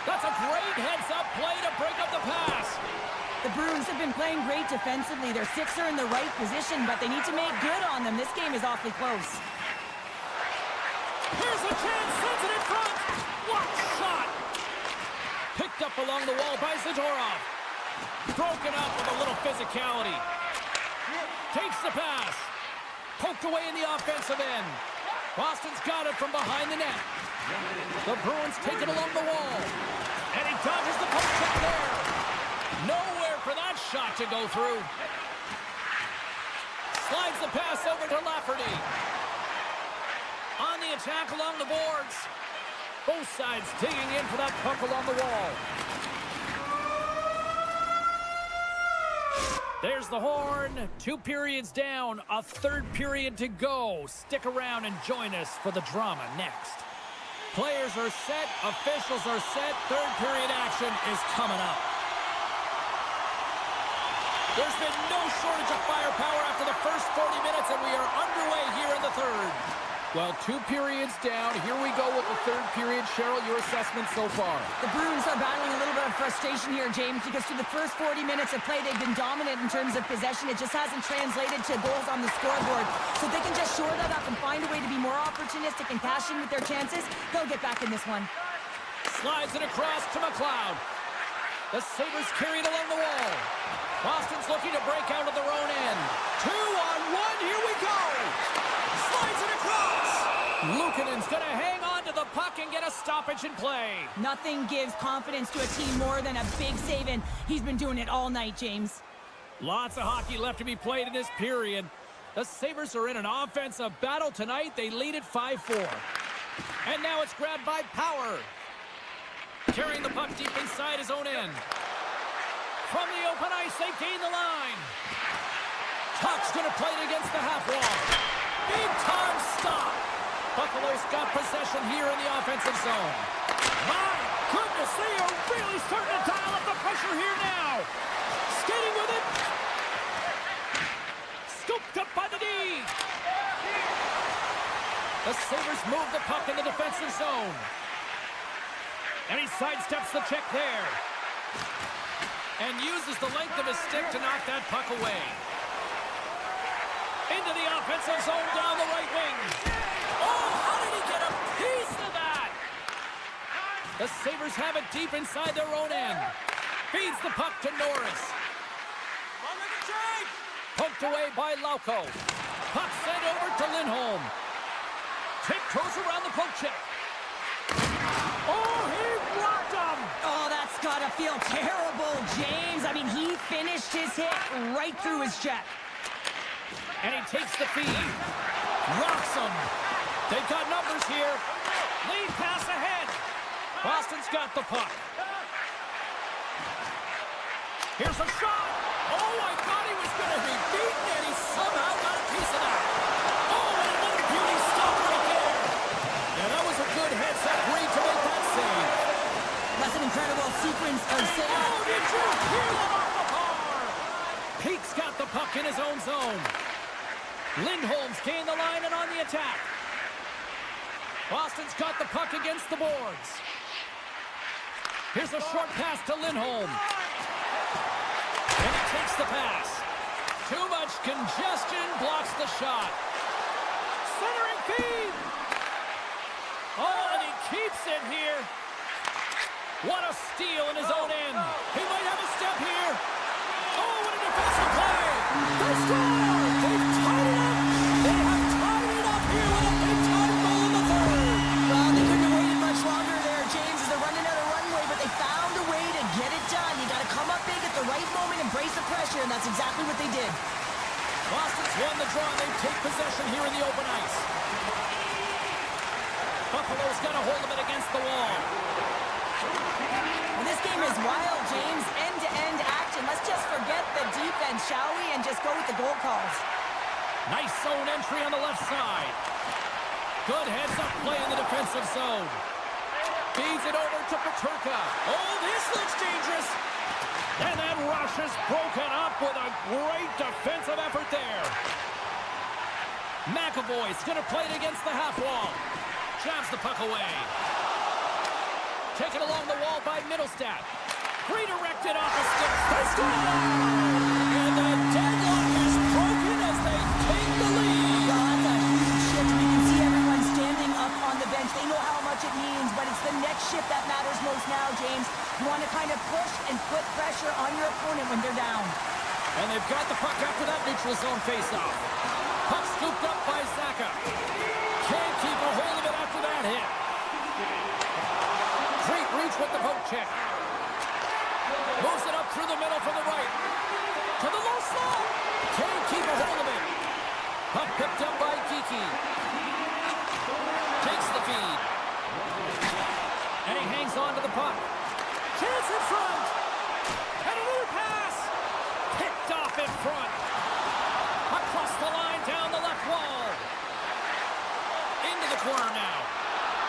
That's a great heads-up play to break up the pass. The Bruins have been playing great defensively. Their six are in the right position, but they need to make good on them. This game is awfully close. Here's a chance, sends it in front. What shot! Picked up along the wall by Zadorov. Broken up with a little physicality. Takes the pass. Poked away in the offensive end. Boston's got it from behind the net. The Bruins take it along the wall. And he dodges the poke check there. Nowhere for that shot to go through. Slides the pass over to Lafferty. On the attack along the boards. Both sides digging in for that puck along the wall. There's the horn. 2 periods down, a third period to go. Stick around and join us for the drama next. Players are set, officials are set. Third period action is coming up. There's been no shortage of firepower after the first 40 minutes, and we are underway here in the third. Well, 2 periods down. Here we go with the third period. Cheryl, your assessment so far? The Bruins are battling a little bit of frustration here, James, because through the first 40 minutes of play, they've been dominant in terms of possession. It just hasn't translated to goals on the scoreboard. So if they can just shore that up and find a way to be more opportunistic and cash in with their chances, they'll get back in this one. Slides it across to McLeod. The Sabres carry it along the wall. Boston's looking to break out of their own end. 2-on-1, here we go! Slides it across! Luukkonen's going to hang on to the puck and get a stoppage in play. Nothing gives confidence to a team more than a big save, and he's been doing it all night, James. Lots of hockey left to be played in this period. The Sabres are in an offensive battle tonight. They lead it 5-4. And now it's grabbed by Power. Carrying the puck deep inside his own end. From the open ice, they gain the line. Tuch's going to play it against the half wall. Big time stop. Buffalo's got possession here in the offensive zone. My goodness, they are really starting to dial up the pressure here now. Skating with it. Scooped up by the D. The Sabres move the puck in the defensive zone. And he sidesteps the check there. And uses the length of his stick to knock that puck away. Into the offensive zone down the right wing. Oh, how did he get a piece of that? The Sabres have it deep inside their own end. Feeds the puck to Norris. Poked away by Lauko. Puck sent over to Lindholm. Tiptoes around the poke check. Oh, he blocked him! Oh, that's gotta feel terrible, James. I mean, he finished his hit right through his check. And he takes the feed. Rocks him. They've got numbers here. Lead pass ahead. Boston's got the puck. Here's a shot. Oh, I thought he was going to be beaten, and he somehow got a piece of that. Oh, and another beauty stop right there. Yeah, that was a good headset read to make that save. That's an incredible sequence of saves. Oh, did you hear that off the bar? Pete's got the puck in his own zone. Lindholm's gained the line and on the attack. Boston's got the puck against the boards. Here's a short pass to Lindholm. And he takes the pass. Too much congestion blocks the shot. Centering feed. Oh, and he keeps it here. What a steal in his own end. He might have a step here. Oh, what a defensive play. They score. They've tied it up. They have tied it up here with a big-time goal in the third. Well, they couldn't have waited much longer there, James, as they're running out of runway, but they found a way to get it done. You got to come up big at the right moment and brace the pressure, and that's exactly what they did. Boston's won the draw. They take possession here in the open ice. Buffalo's got a hold of it against the wall. Well, this game is wild, James. End-to-end action. Let's just forget the defense, shall we? And just go with the goal calls. Nice zone entry on the left side. Good heads-up play in the defensive zone. Feeds it over to Peterka. Oh, this looks dangerous. And that rush is broken up with a great defensive effort there. McAvoy's going to play it against the half wall. Jabs the puck away. Taken along the wall by Middlestat. Redirected off a stick. They score! And the deadlock is broken as they take the lead. Well, that's a huge shift. We can see everyone standing up on the bench. They know how much it means, but it's the next shift that matters most now, James. You want to kind of push and put pressure on your opponent when they're down. And they've got the puck after that neutral zone faceoff. Puck scooped up by Zaka. Can't keep a hold of it after that hit. Great reach with the poke check. Moves it up through the middle from the right. To the low slot. Can't keep a hold of it. Puck picked up by Geeky. Takes the feed. And he hangs on to the puck. Chance in front. And another pass. Picked off in front. Across the line down the left wall. Into the corner now.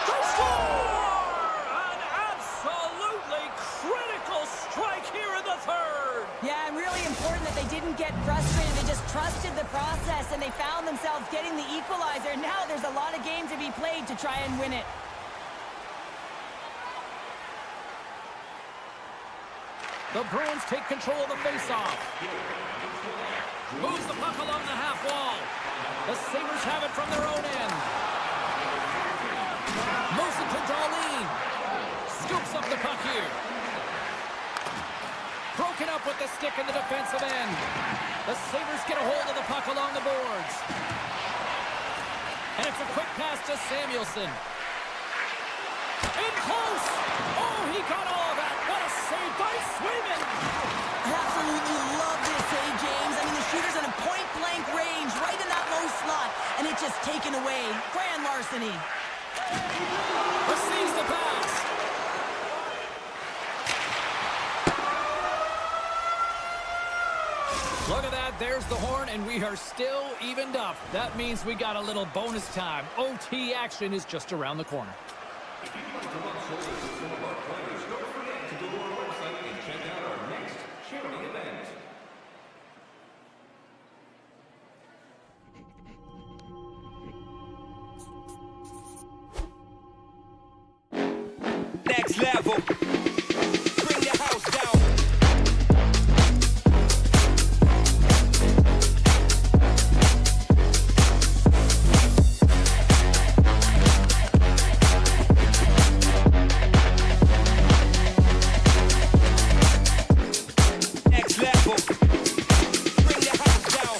They score! An absolutely critical strike here in the third. Yeah, and really important that they didn't get frustrated. They just trusted the process, and they found themselves getting the equalizer. Now there's a lot of game to be played to try and win it. The Bruins take control of the faceoff. Moves the puck along the half wall. The Sabres have it from their own end. Moves it to Darlene. Scoops up the puck here. Broken up with the stick in the defensive end. The Sabres get a hold of the puck along the boards. And it's a quick pass to Samuelson. In close. Oh, he got all of that. What a save by Swayman. I absolutely love this save, James. I mean, the shooter's in a point-blank range, right in that low slot, and it's just taken away. Grand larceny. Receives the pass. Look at that. There's the horn, and we are still evened up. That means we got a little bonus time. OT action is just around the corner. Next level. Bring the house down. Next level. Bring the house down.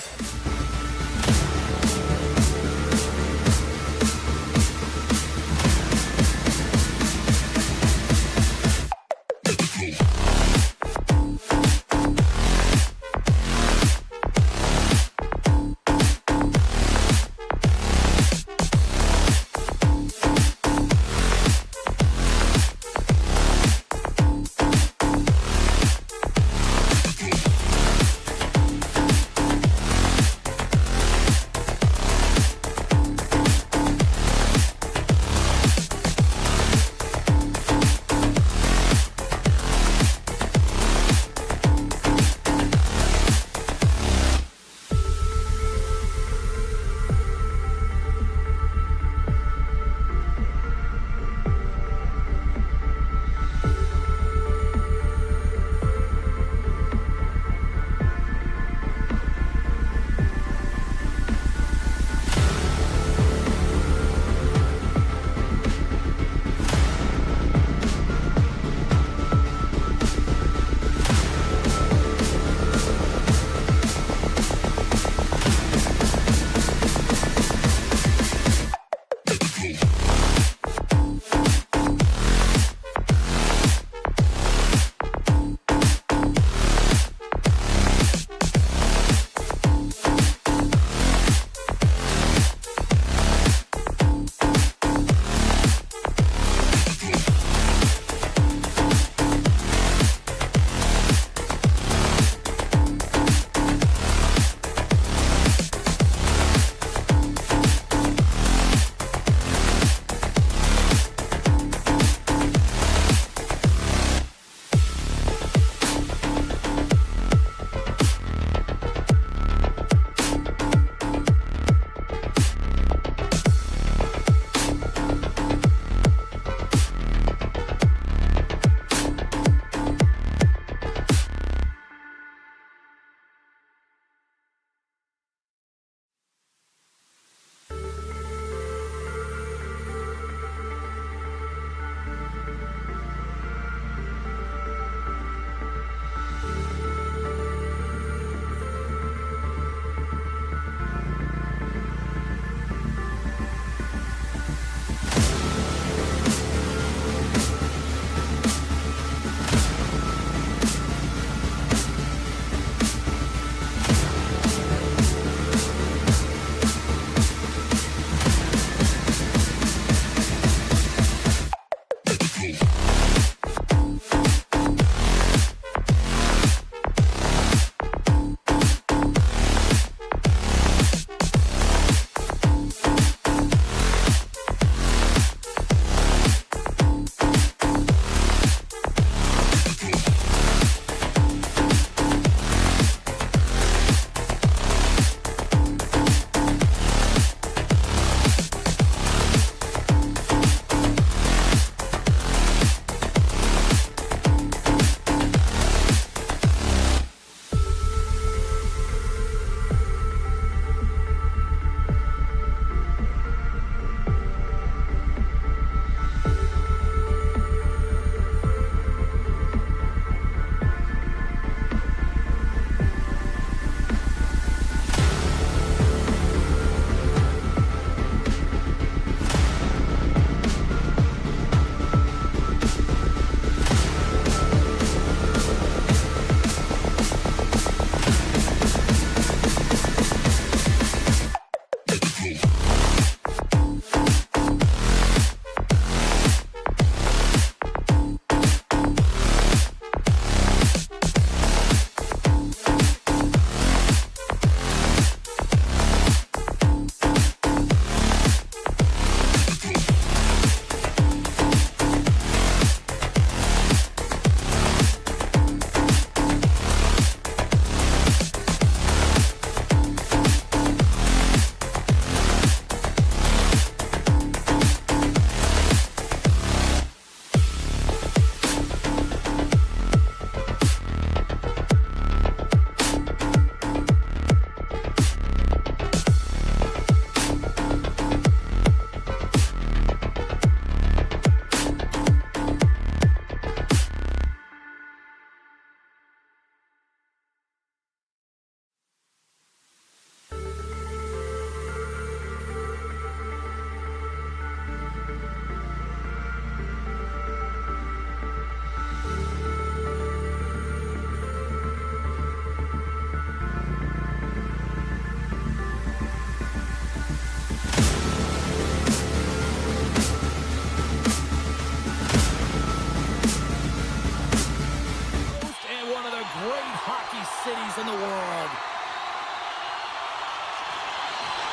Bruins in the world.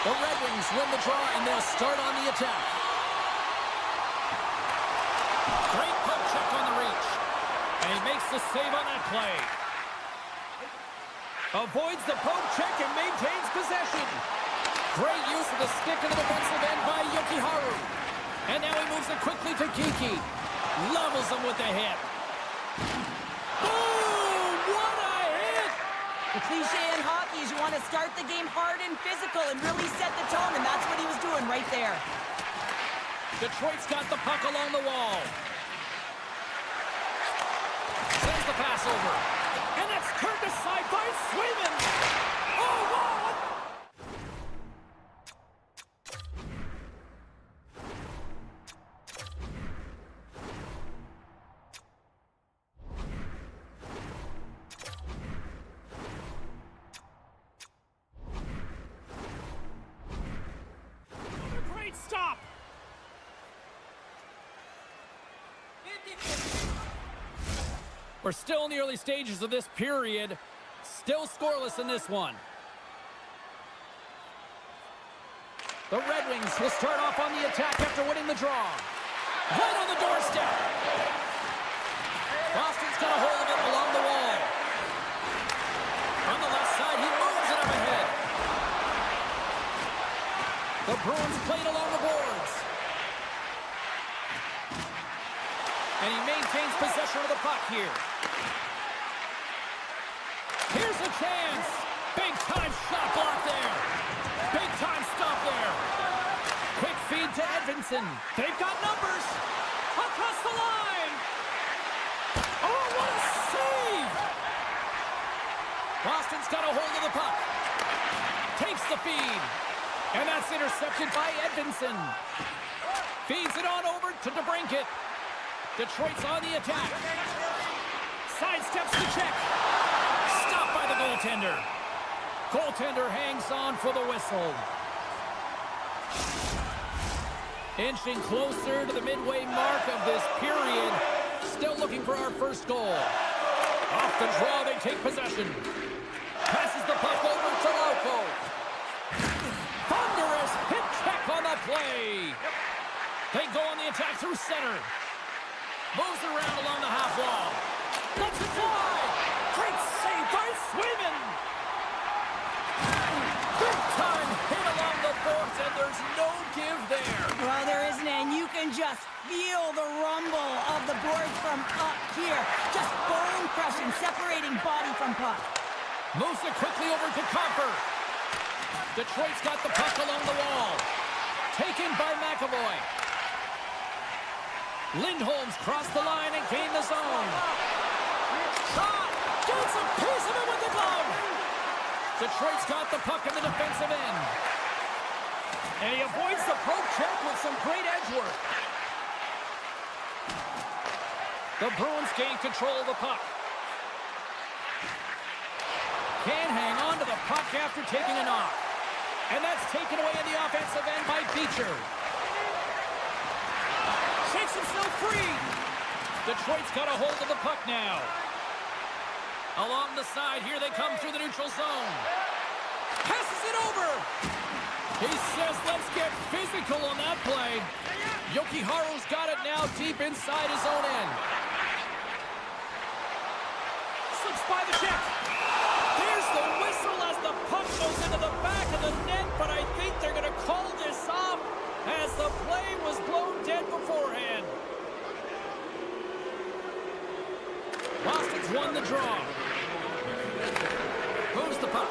The Red Wings win the draw, and they'll start on the attack. Great poke check on the reach. And he makes the save on that play. Avoids the poke check and maintains possession. Great use of the stick in the defensive end by Jokiharju. And now he moves it quickly to Kiki. Levels him with the hit. Boom! What a hit! The cliche in hockey is you want to start the game hard and physical and really set the tone, and that's what he was doing right there. Detroit's got the puck along the wall. Sends the pass over. And that's turned aside by Swayman. Oh, wow! Great stop. We're still in the early stages of this period. Still scoreless in this one. The Red Wings will start off on the attack after winning the draw. Right on the doorstep. Boston's got a hold of it along the wall. On the left side, he moves it up ahead. The Bruins played along the boards. And he maintains possession of the puck here. Here's a chance. Big time shot block there. Big time stop there. Quick feed to Edvinsson. They've got numbers. Across the line. Oh, what a save. Boston's got a hold of the puck. Takes the feed. And that's intercepted by Edvinsson. Feeds it on over to DeBrincat. Detroit's on the attack. Sidesteps the check. Stopped by the goaltender. Goaltender hangs on for the whistle. Inching closer to the midway mark of this period. Still looking for our first goal. Off the draw, they take possession. Passes the puck over to Lauko. Thunderous hit check on the play. They go on the attack through center. Moves around along the half wall. Lets it fly. Great save by Swayman. Big time hit along the boards, and there's no give there. Well, there isn't, and you can just feel the rumble of the boards from up here. Just bone crushing, separating body from puck. Moves it quickly over to Copper. Detroit's got the puck along the wall. Taken by McAvoy. Lindholm's crossed the line and gained the zone. Shot! Gets a piece of it with the glove! Detroit's got the puck in the defensive end. And he avoids the poke check with some great edge work. The Bruins gain control of the puck. Can't hang on to the puck after taking a knock. And that's taken away in the offensive end by Beecher. Shakes himself free. Detroit's got a hold of the puck now. Along the side, here they come through the neutral zone. Passes it over. He says, let's get physical on that play. Jokiharju's got it now deep inside his own end. Slips by the check. There's the whistle as the puck goes into the back of the net, but I think they're going to call this off as the play was blown dead beforehand. Boston's won the draw. Moves the puck.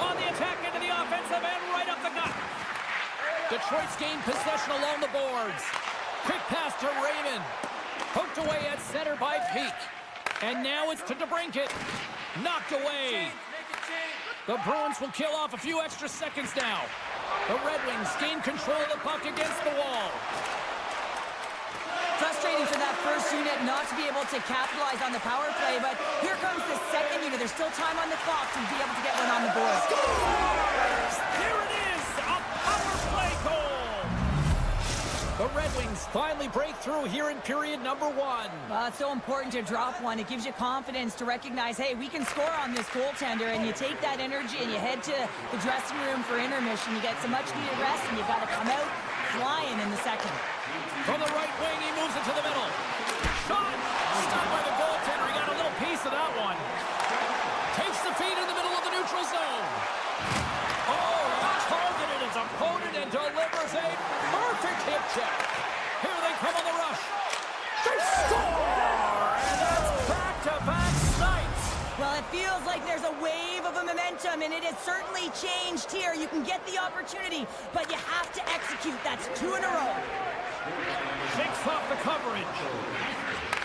On the attack into the offensive end, right up the gut. Detroit's gained possession along the boards. Quick pass to Raymond. Poked away at center by Peak. And now it's to DeBrincat. Knocked away. The Bruins will kill off a few extra seconds now. The Red Wings gain control of the puck against the wall. Frustrating for that first unit not to be able to capitalize on the power play, but here comes the second unit. There's still time on the clock to be able to get one on the board. Scores! There it is! A power play goal! The Red Wings finally break through here in period number 1. Well, it's so important to drop one. It gives you confidence to recognize, hey, we can score on this goaltender, and you take that energy and you head to the dressing room for intermission. You get some much-needed rest, and you got to come out flying in the second. From the right wing, he moves it to the middle. Shot! Stopped by the goaltender. He got a little piece of that one. Takes the feed in the middle of the neutral zone. Oh, he targeted his opponent and delivers a perfect hip check. Here they come on the rush. They score! And that's back-to-back snipes. Well, it feels like there's a wave of a momentum, and it has certainly changed here. You can get the opportunity, but you have to execute. That's 2 in a row. Shakes off the coverage.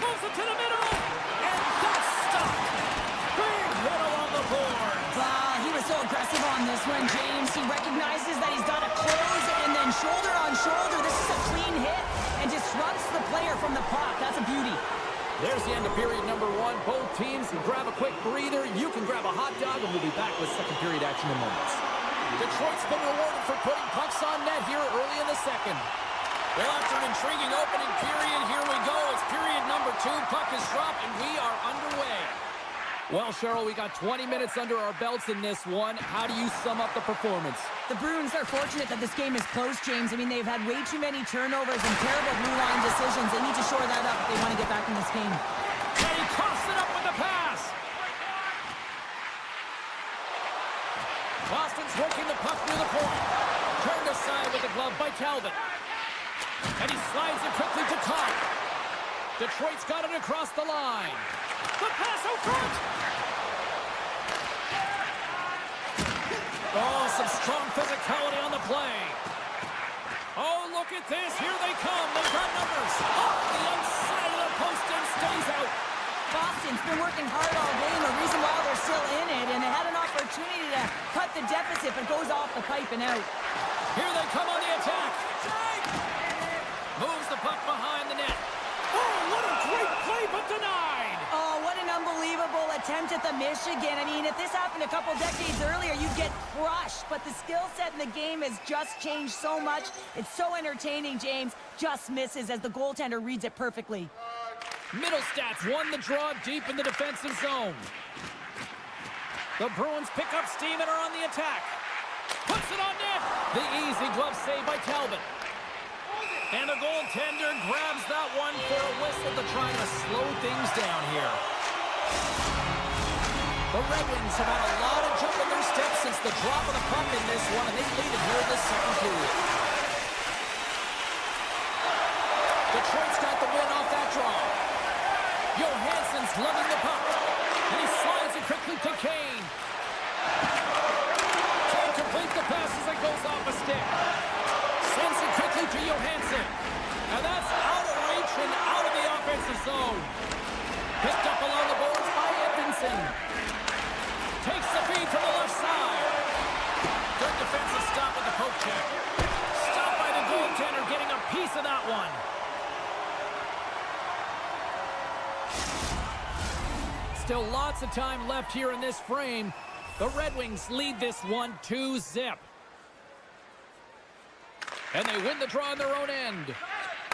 Moves it to the middle. And that's stopped. Big hit along the board. He was so aggressive on this one, James. He recognizes that he's got to close, and then shoulder on shoulder. This is a clean hit and disrupts the player from the puck. That's a beauty. There's the end of period number 1. Both teams can grab a quick breather. You can grab a hot dog, and we'll be back with second period action in moments. Detroit's been rewarded for putting pucks on net here early in the second. Well, after an intriguing opening period, here we go. It's period number 2. Puck is dropped, and we are underway. Well, Cheryl, we got 20 minutes under our belts in this one. How do you sum up the performance? The Bruins are fortunate that this game is close, James. I mean, they've had way too many turnovers and terrible blue line decisions. They need to shore that up if they want to get back in this game. And he coughs it up with the pass. Boston's working the puck near the point. Turned aside with the glove by Talbot. And he slides it quickly to Cobb. Detroit's got it across the line. The pass out front. Oh, some strong physicality on the play. Oh, look at this. Here they come. They've got numbers. Off the inside of the post and stays out. Boston's been working hard all game. The reason why they're still in it, and they had an opportunity to cut the deficit, but goes off the pipe and out. Here they come on the attack. Moves the puck behind the net. Oh, what a great play, but denied. Oh, what an unbelievable attempt at the Michigan. I mean, if this happened a couple decades earlier, you'd get crushed. But the skill set in the game has just changed so much. It's so entertaining, James. Just misses as the goaltender reads it perfectly. Middlestats won the draw deep in the defensive zone. The Bruins pick up steam and are on the attack. Puts it on net. The easy glove save by Talbot. And the goaltender grabs that one for a whistle to try to slow things down here. The Red Wings have had a lot of jump in their steps since the drop of the puck in this one, and they lead it here in the second period. Detroit's got the win off that draw. Johansson's loving the puck, and he slides it quickly to Kane. Can't complete the pass as it goes off a stick. Sends it quickly to Johansson. And that's out of reach and out of the offensive zone. Picked up along the boards by Edmondson. Takes the feed to the left side. Good defensive stop with the poke check. Stopped by the goaltender, getting a piece of that one. Still lots of time left here in this frame. The Red Wings lead this one 2-0. And they win the draw on their own end.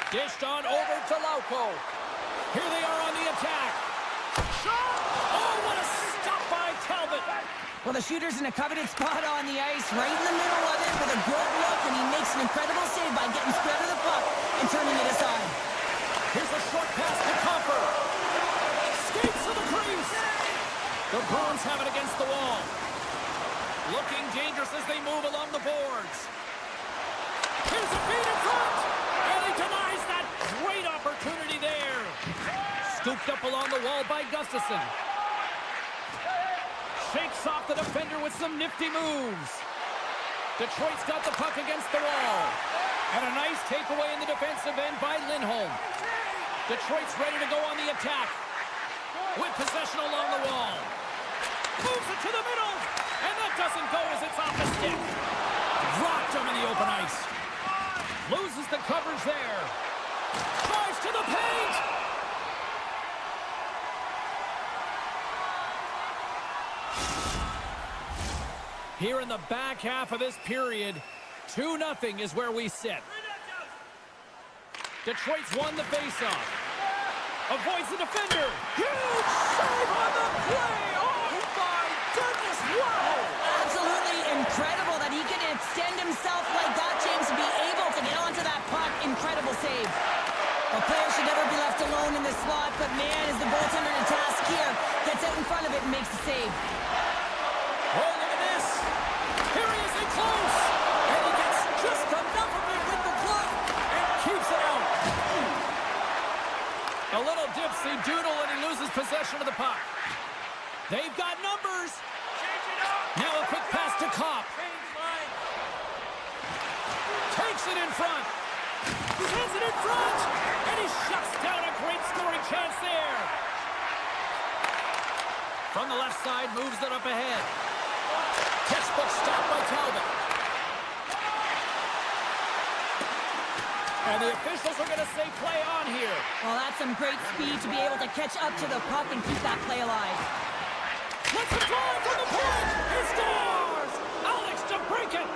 Dished on over to Lauko. Here they are on the attack. Shot! Oh, what a stop by Talbot. Well, the shooter's in a coveted spot on the ice, right in the middle of it with a good look, and he makes an incredible save by getting spread of the puck and turning it aside. Here's a short pass to Comfer. Skates to the crease. The Bruins have it against the wall. Looking dangerous as they move along the boards. Here's a feed in front, and he denies that great opportunity there. Scooped up along the wall by Gustafsson. Shakes off the defender with some nifty moves. Detroit's got the puck against the wall. And a nice takeaway in the defensive end by Lindholm. Detroit's ready to go on the attack. With possession along the wall. Moves it to the middle, and that doesn't go as it's off the stick. Dropped him in the open ice. Loses the coverage there. Drives to the paint. Here in the back half of this period, 2-0 is where we sit. Detroit's won the faceoff. Avoids the defender. Huge save on the play. Oh, my goodness. Wow. Absolutely incredible that he can extend himself like that, James, to be able to get onto that puck. Incredible save. A player should never be left alone in this slot, but man, is the goaltender to task here. Gets out in front of it and makes the save. Oh, look at this. Here he is in close. And he gets just enough of it with the glove and keeps it out. A little dipsy doodle and he loses possession of the puck. They've got numbers. Now a quick pass to Kopp. Takes it in front. He has it in front. And he shuts down a great scoring chance there. From the left side, moves it up ahead. Textbook stop by Talbot. And the officials are going to say play on here. Well, that's some great speed to be able to catch up to the puck and keep that play alive. Let's drive from the point. He scores! Alex DeBrincat.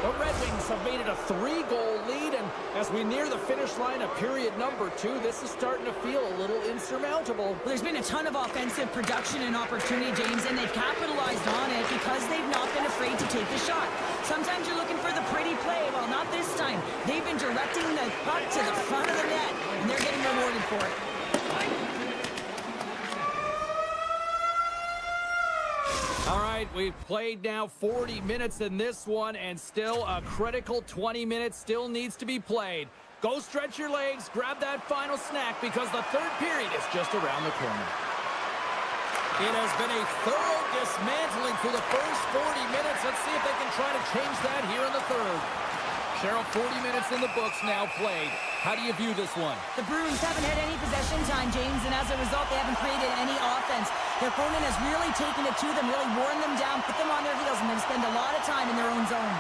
The Red Wings have made it a 3-goal lead, and as we near the finish line of period number 2, this is starting to feel a little insurmountable. Well, there's been a ton of offensive production and opportunity, James, and they've capitalized on it because they've not been afraid to take the shot. Sometimes you're looking for the pretty play. Well, not this time. They've been directing the puck to the front of the net, and they're getting rewarded for it. All right, we've played now 40 minutes in this one, and still a critical 20 minutes still needs to be played. Go stretch your legs, grab that final snack, because the third period is just around the corner. It has been a thorough dismantling through the first 40 minutes. Let's see if they can try to change that here in the third. Cheryl, 40 minutes in the books now played. How do you view this one? The Bruins haven't had any possession time, James, and as a result, they haven't created any offense. Their opponent has really taken it to them, really worn them down, put them on their heels, and then spend a lot of time in their own zone.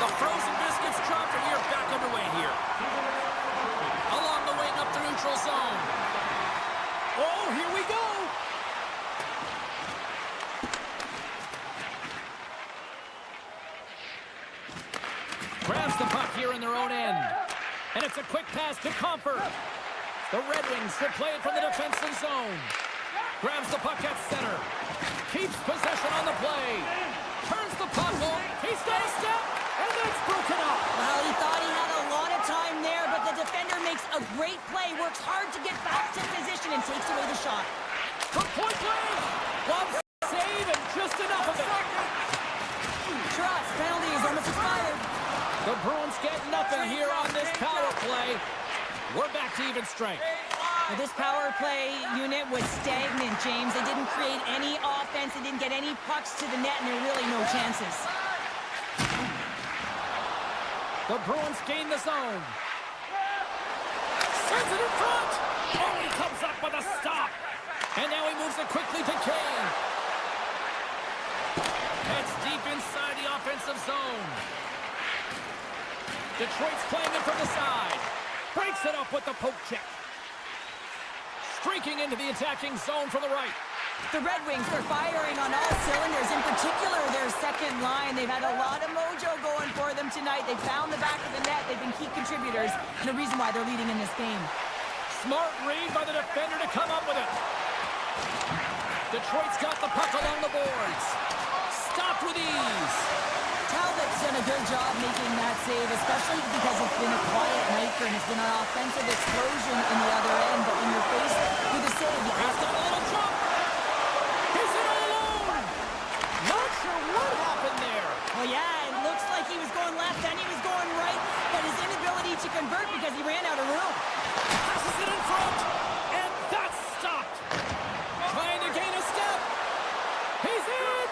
The frozen biscuits dropped, and we are back underway here. Along the wing up the neutral zone. Oh, here we go. Grabs the puck here in their own end. And it's a quick pass to Comfort. The Red Wings will play it from the defensive zone. Grabs the puck at center. Keeps possession on the play. Turns the puck over. He's got a step, and that's broken up. Well, he thought he had a lot of time there, but the defender makes a great play, works hard to get back to position, and takes away the shot. From point blank. One save, and just enough of it. Trotz, penalty is almost expired. The Bruins get nothing here on this power play. We're back to even strength. Well, this power play unit was stagnant, James. They didn't create any offense. They didn't get any pucks to the net, and there are really no chances. The Bruins gain the zone. Sends it in front. Oh, he comes up with a stop. And now he moves it quickly to Kane. Heads deep inside the offensive zone. Detroit's playing it from the side. Breaks it up with the poke check. Streaking into the attacking zone from the right. The Red Wings are firing on all cylinders, in particular their second line. They've had a lot of mojo going for them tonight. They found the back of the net. They've been key contributors, and the reason why they're leading in this game. Smart read by the defender to come up with it. Detroit's got the puck along the boards. Stopped with ease. Talbot's done a good job making that save, especially because it's been a quiet night for him. It's been an offensive explosion in the other end, but when you're faced with a save, you have He's to... got a little jump. He's in all alone. Not sure what happened there. Well, yeah, it looks like he was going left, then he was going right, but his inability to convert because he ran out of room. Passes it in front, and that's stopped. Trying to gain a step. He's in.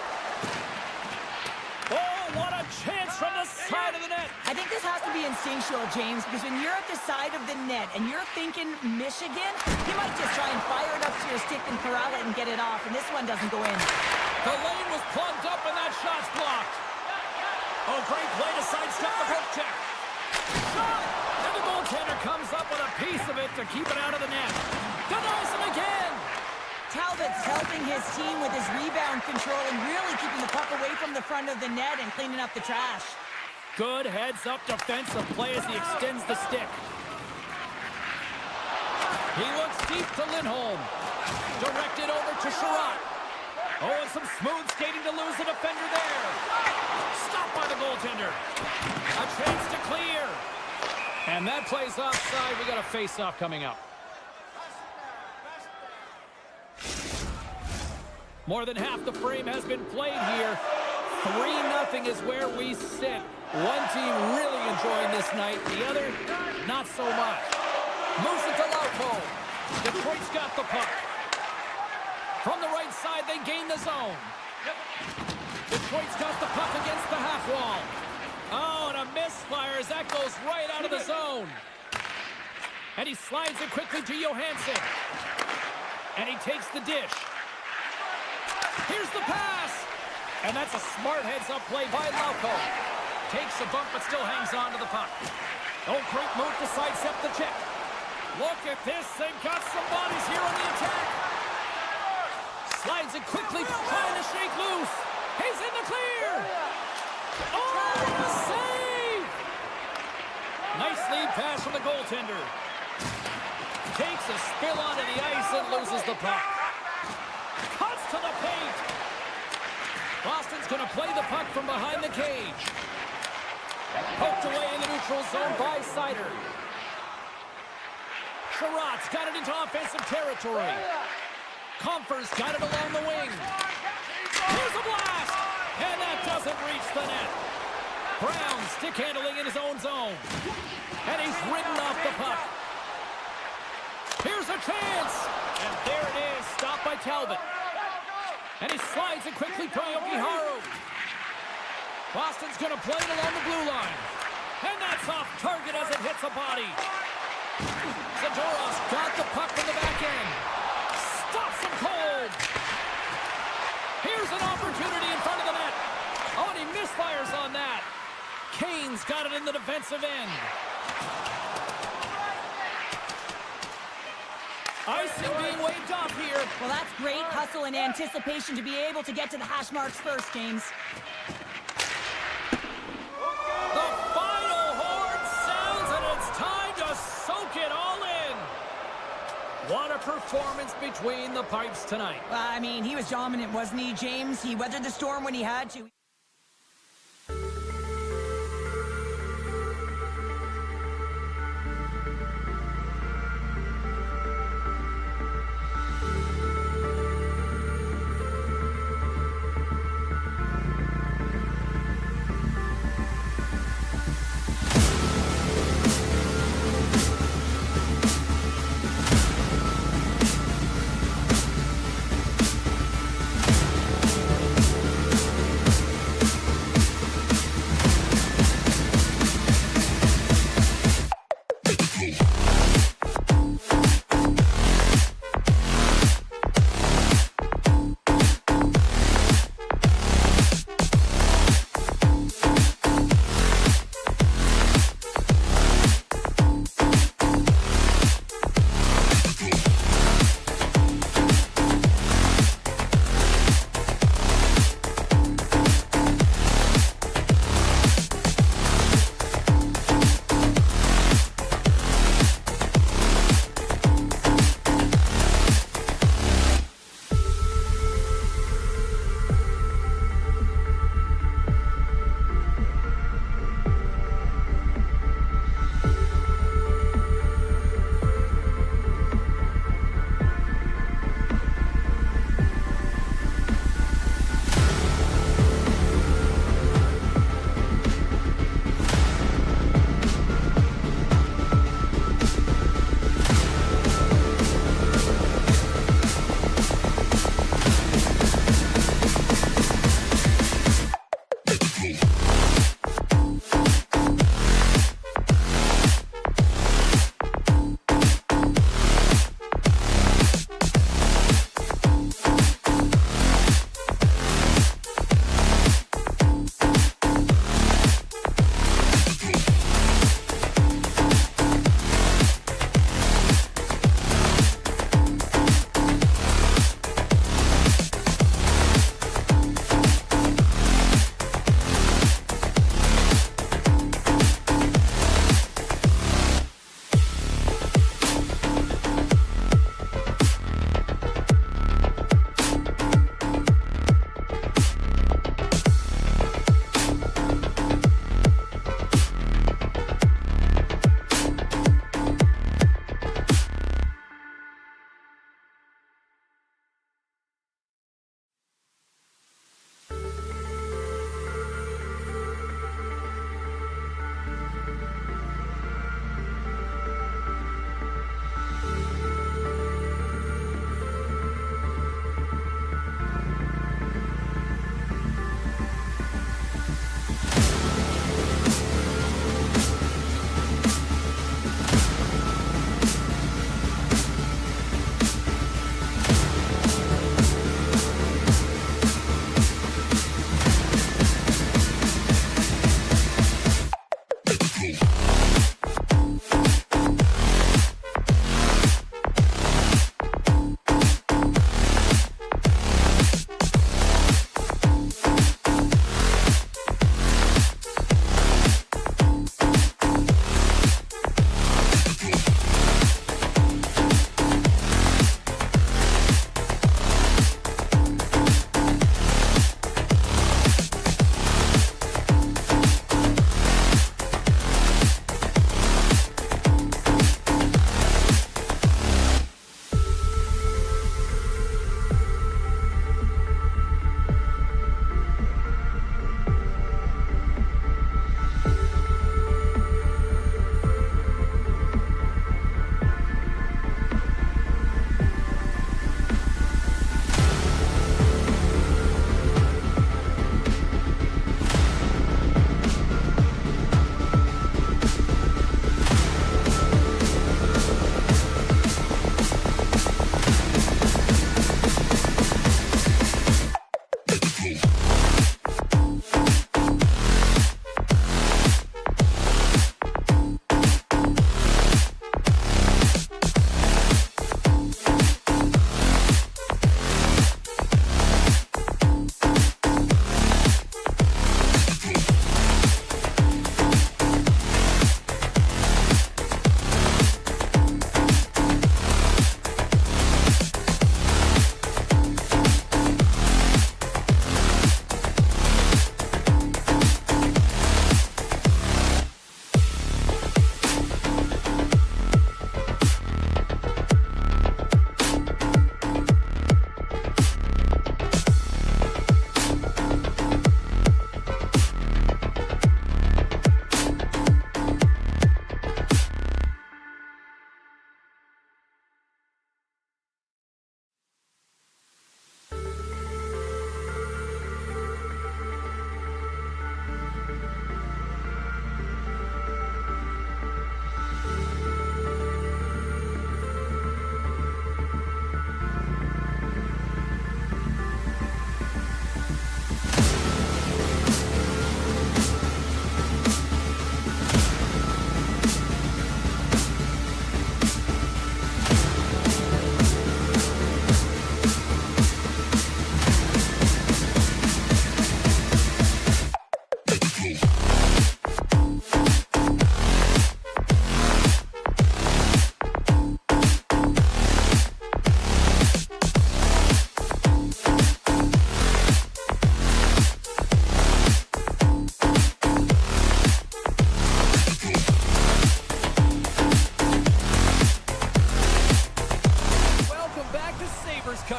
Oh, what a chance from the side of the net. I think this has to be instinctual, James, because when you're at the side of the net and you're thinking Michigan, you might just try and fire it up to your stick and corral it and get it off, and this one doesn't go in. The lane was plugged up, and that shot's blocked. Oh, great play to sidestep the poke check. Shot! And the goaltender comes up with a piece of it to keep it out of the net. Denies him again. Talbot's helping his team with his rebound control and really keeping the puck away from the front of the net and cleaning up the trash. Good heads-up defensive play as he extends the stick. He looks deep to Lindholm. Directed over to Sherratt. Oh, and some smooth skating to lose the defender there. Stopped by the goaltender. A chance to clear. And that plays offside. We got a face-off coming up. More than half the frame has been played here. 3-0 is where we sit. One team really enjoying this night. The other, not so much. Moves it to Lauko. Detroit's got the puck. From the right side, they gain the zone. Detroit's got the puck against the half wall. Oh, and a misfire as that goes right out of the zone. And he slides it quickly to Johansson. And he takes the dish. Here's the pass. And that's a smart heads-up play by Lauko. Takes a bump, but still hangs on to the puck. Oh, great move to sidestep the check. Look at this. They've got some bodies here on the attack. Slides it quickly, trying to shake loose. He's in the clear. Oh, a save! Nice lead pass from the goaltender. Takes a spill onto the ice and loses the puck. Cuts to the paint. Boston's going to play the puck from behind the cage. Poked away in the neutral zone by Seider. Sherratt's got it into offensive territory. Comfer's got it along the wing. Here's a blast! And that doesn't reach the net. Brown stick handling in his own zone. And he's ridden off the puck. Here's a chance! And there it is, stopped by Talbot. And he slides it quickly to Yokiharu. Boston's going to play it along the blue line. And that's off target as it hits a body. Zadorov's got the puck from the back end. Stops him cold. Here's an opportunity in front of the net. Oh, and he misfires on that. Kane's got it in the defensive end. Icing being waved off here. Well, that's great hustle and anticipation to be able to get to the hash marks first, James. The final horn sounds, and it's time to soak it all in. What a performance between the pipes tonight. I mean, he was dominant, wasn't he, James? He weathered the storm when he had to.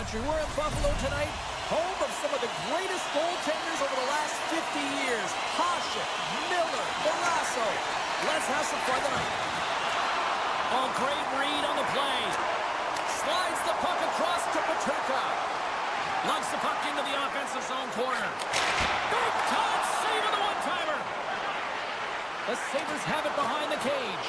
country. We're in Buffalo tonight, home of some of the greatest goaltenders over the last 50 years. Hasek, Miller, Barrasso. Let's have some fun tonight. Oh, great read on the play. Slides the puck across to Peterka. Lugs the puck into the offensive zone corner. Big time save of the one-timer. The Sabres have it behind the cage.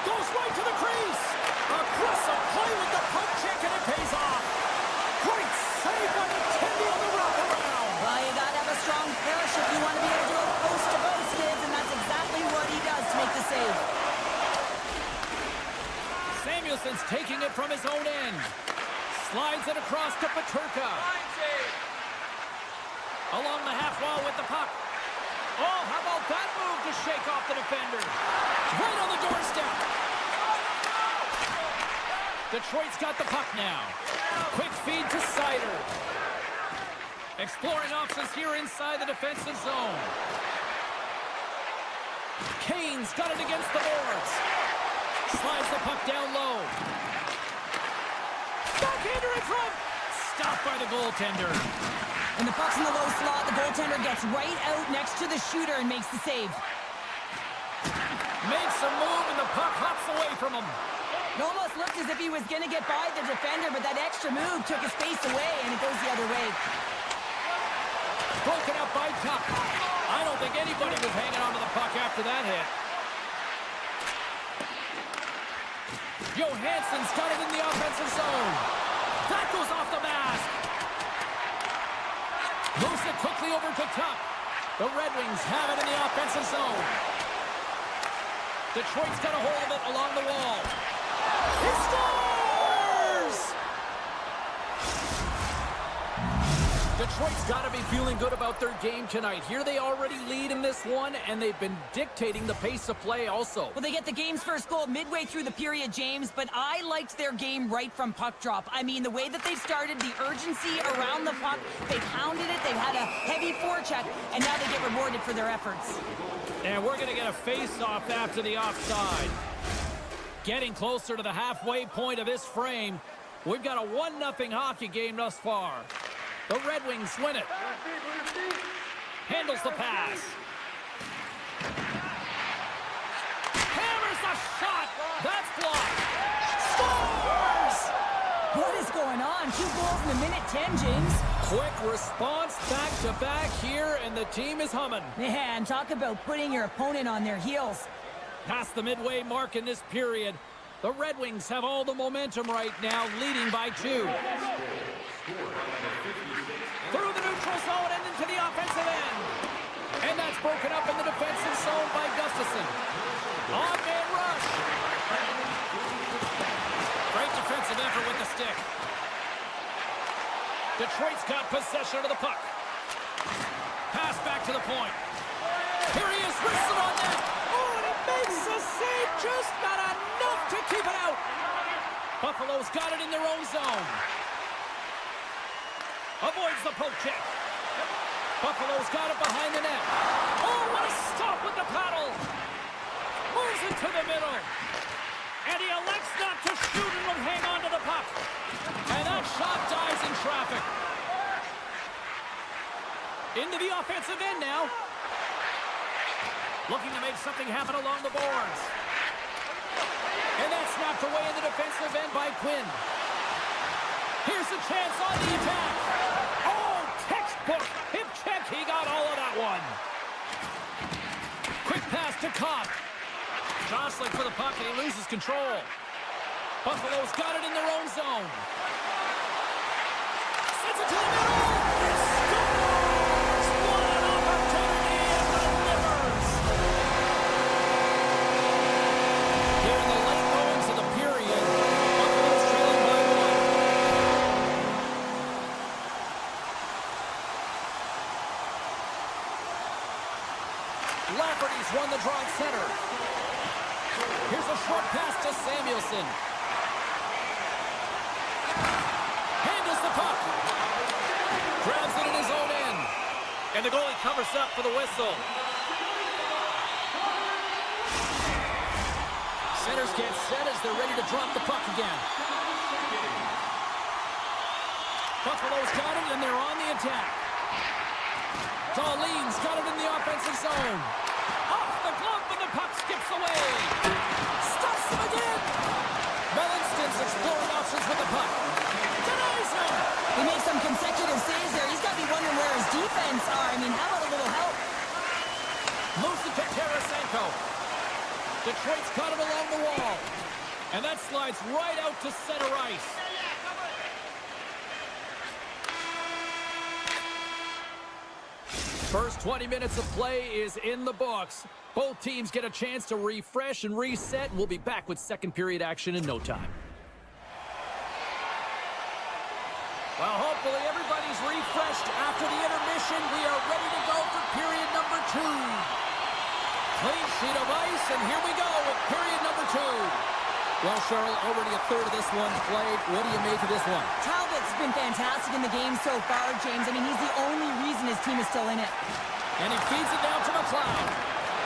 Goes right to the crease. Aggressive play with the poke check, and it pays off. Great save by the Tendy on the wraparound. Well, you got to have a strong parachute if you want to be able to do it post-to-post, kids, and that's exactly what he does to make the save. Samuelson's taking it from his own end. Slides it across to Peterka. Along the half wall with the puck. Oh, how about that move to shake off the defender? Right on the doorstep. Detroit's got the puck now. Quick feed to Seider. Exploring options here inside the defensive zone. Kane's got it against the boards. Slides the puck down low. Backhander in front. Stopped by the goaltender. And the puck's in the low slot. The goaltender gets right out next to the shooter and makes the save. Makes a move and the puck hops away from him. It almost looked as if he was going to get by the defender, but that extra move took his space away, and it goes the other way. Broken up by Tuck. I don't think anybody was hanging onto the puck after that hit. Johansson's got it in the offensive zone. That goes off the mask. Moves it quickly over to Tuck. The Red Wings have it in the offensive zone. Detroit's got a hold of it along the wall. He scores! Detroit's got to be feeling good about their game tonight. Here they already lead in this one, and they've been dictating the pace of play also. Well, they get the game's first goal midway through the period, James, but I liked their game right from puck drop. I mean, the way that they've started, the urgency around the puck, they've hounded it, they've had a heavy forecheck, and now they get rewarded for their efforts. And we're going to get a face-off after the offside. Getting closer to the halfway point of this frame. We've got a 1-0 hockey game thus far. The Red Wings win it. Handles the pass. Hammers the shot. That's blocked. Scores! What is going on? 2 goals in a minute 10, James. Quick response back-to-back here, and the team is humming. Man, talk about putting your opponent on their heels. Past the midway mark in this period, the Red Wings have all the momentum right now, leading by 2. Through the neutral zone and into the offensive end. And that's broken up in the defensive zone by Gustafsson. On-man rush. Great defensive effort with the stick. Detroit's got possession of the puck. Pass back to the point. Here he is, wristed on that. Oh, and he makes a save, just not enough to keep it out. Buffalo's got it in their own zone. Avoids the poke check. Buffalo's got it behind the net. Oh, what a stop with the paddle. Moves it to the middle. And he elects not to shoot and will hang on to the puck. And that shot dies in traffic. Into the offensive end now. Looking to make something happen along the boards. And that's knocked away in the defensive end by Quinn. Here's a chance on the attack. Oh, textbook hip check. He got all of that one. Quick pass to Cobb. Jostling for the puck, and he loses control. Buffalo's got it in their own zone. Sends it to the middle. He scores! What an opportunity and delivers. Here in the late goings of the period, Buffalo's trailing by 1. Lafferty's won the draw at center. Here's a short pass to Samuelson. Handles the puck. Grabs it in his own end. And the goalie covers up for the whistle. Sends Defenders get set as they're ready to drop the puck again. Buffalo's got it, and they're on the attack. Darlene's got it in the offensive zone. Off the glove, and the puck skips away. Stuffs him again. Mellanston's exploring options with the puck. Denies him. He made some consecutive saves there. He's got to be wondering where his defense are. I mean, how about a little help? Moves it to Tarasenko. Detroit's got it along the wall. And that slides right out to center ice. First 20 minutes of play is in the books. Both teams get a chance to refresh and reset. We'll be back with second period action in no time. Well, hopefully everybody's refreshed after the intermission. We are ready to go for period number 2. Clean sheet of ice, and here we go with period number 2. Well, Cheryl, already a third of this one played. What do you make of this one? Talbot's been fantastic in the game so far, James. I mean, he's the only reason his team is still in it. And he feeds it down to McLeod.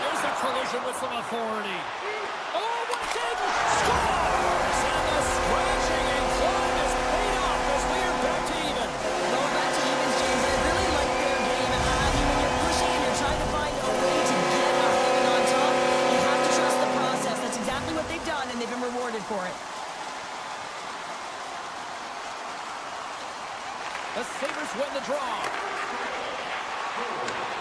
There's a collision with some authority. Oh, what a dig! Scores! And the scratching and clawing is paid off as we are back to even. Going back to evens, James. I really like their game. I mean, when you're pushing and you're trying to find a way to get a hanging on top, you have to trust the process. That's exactly what they've done, and they've been rewarded for it. The Sabres win the draw.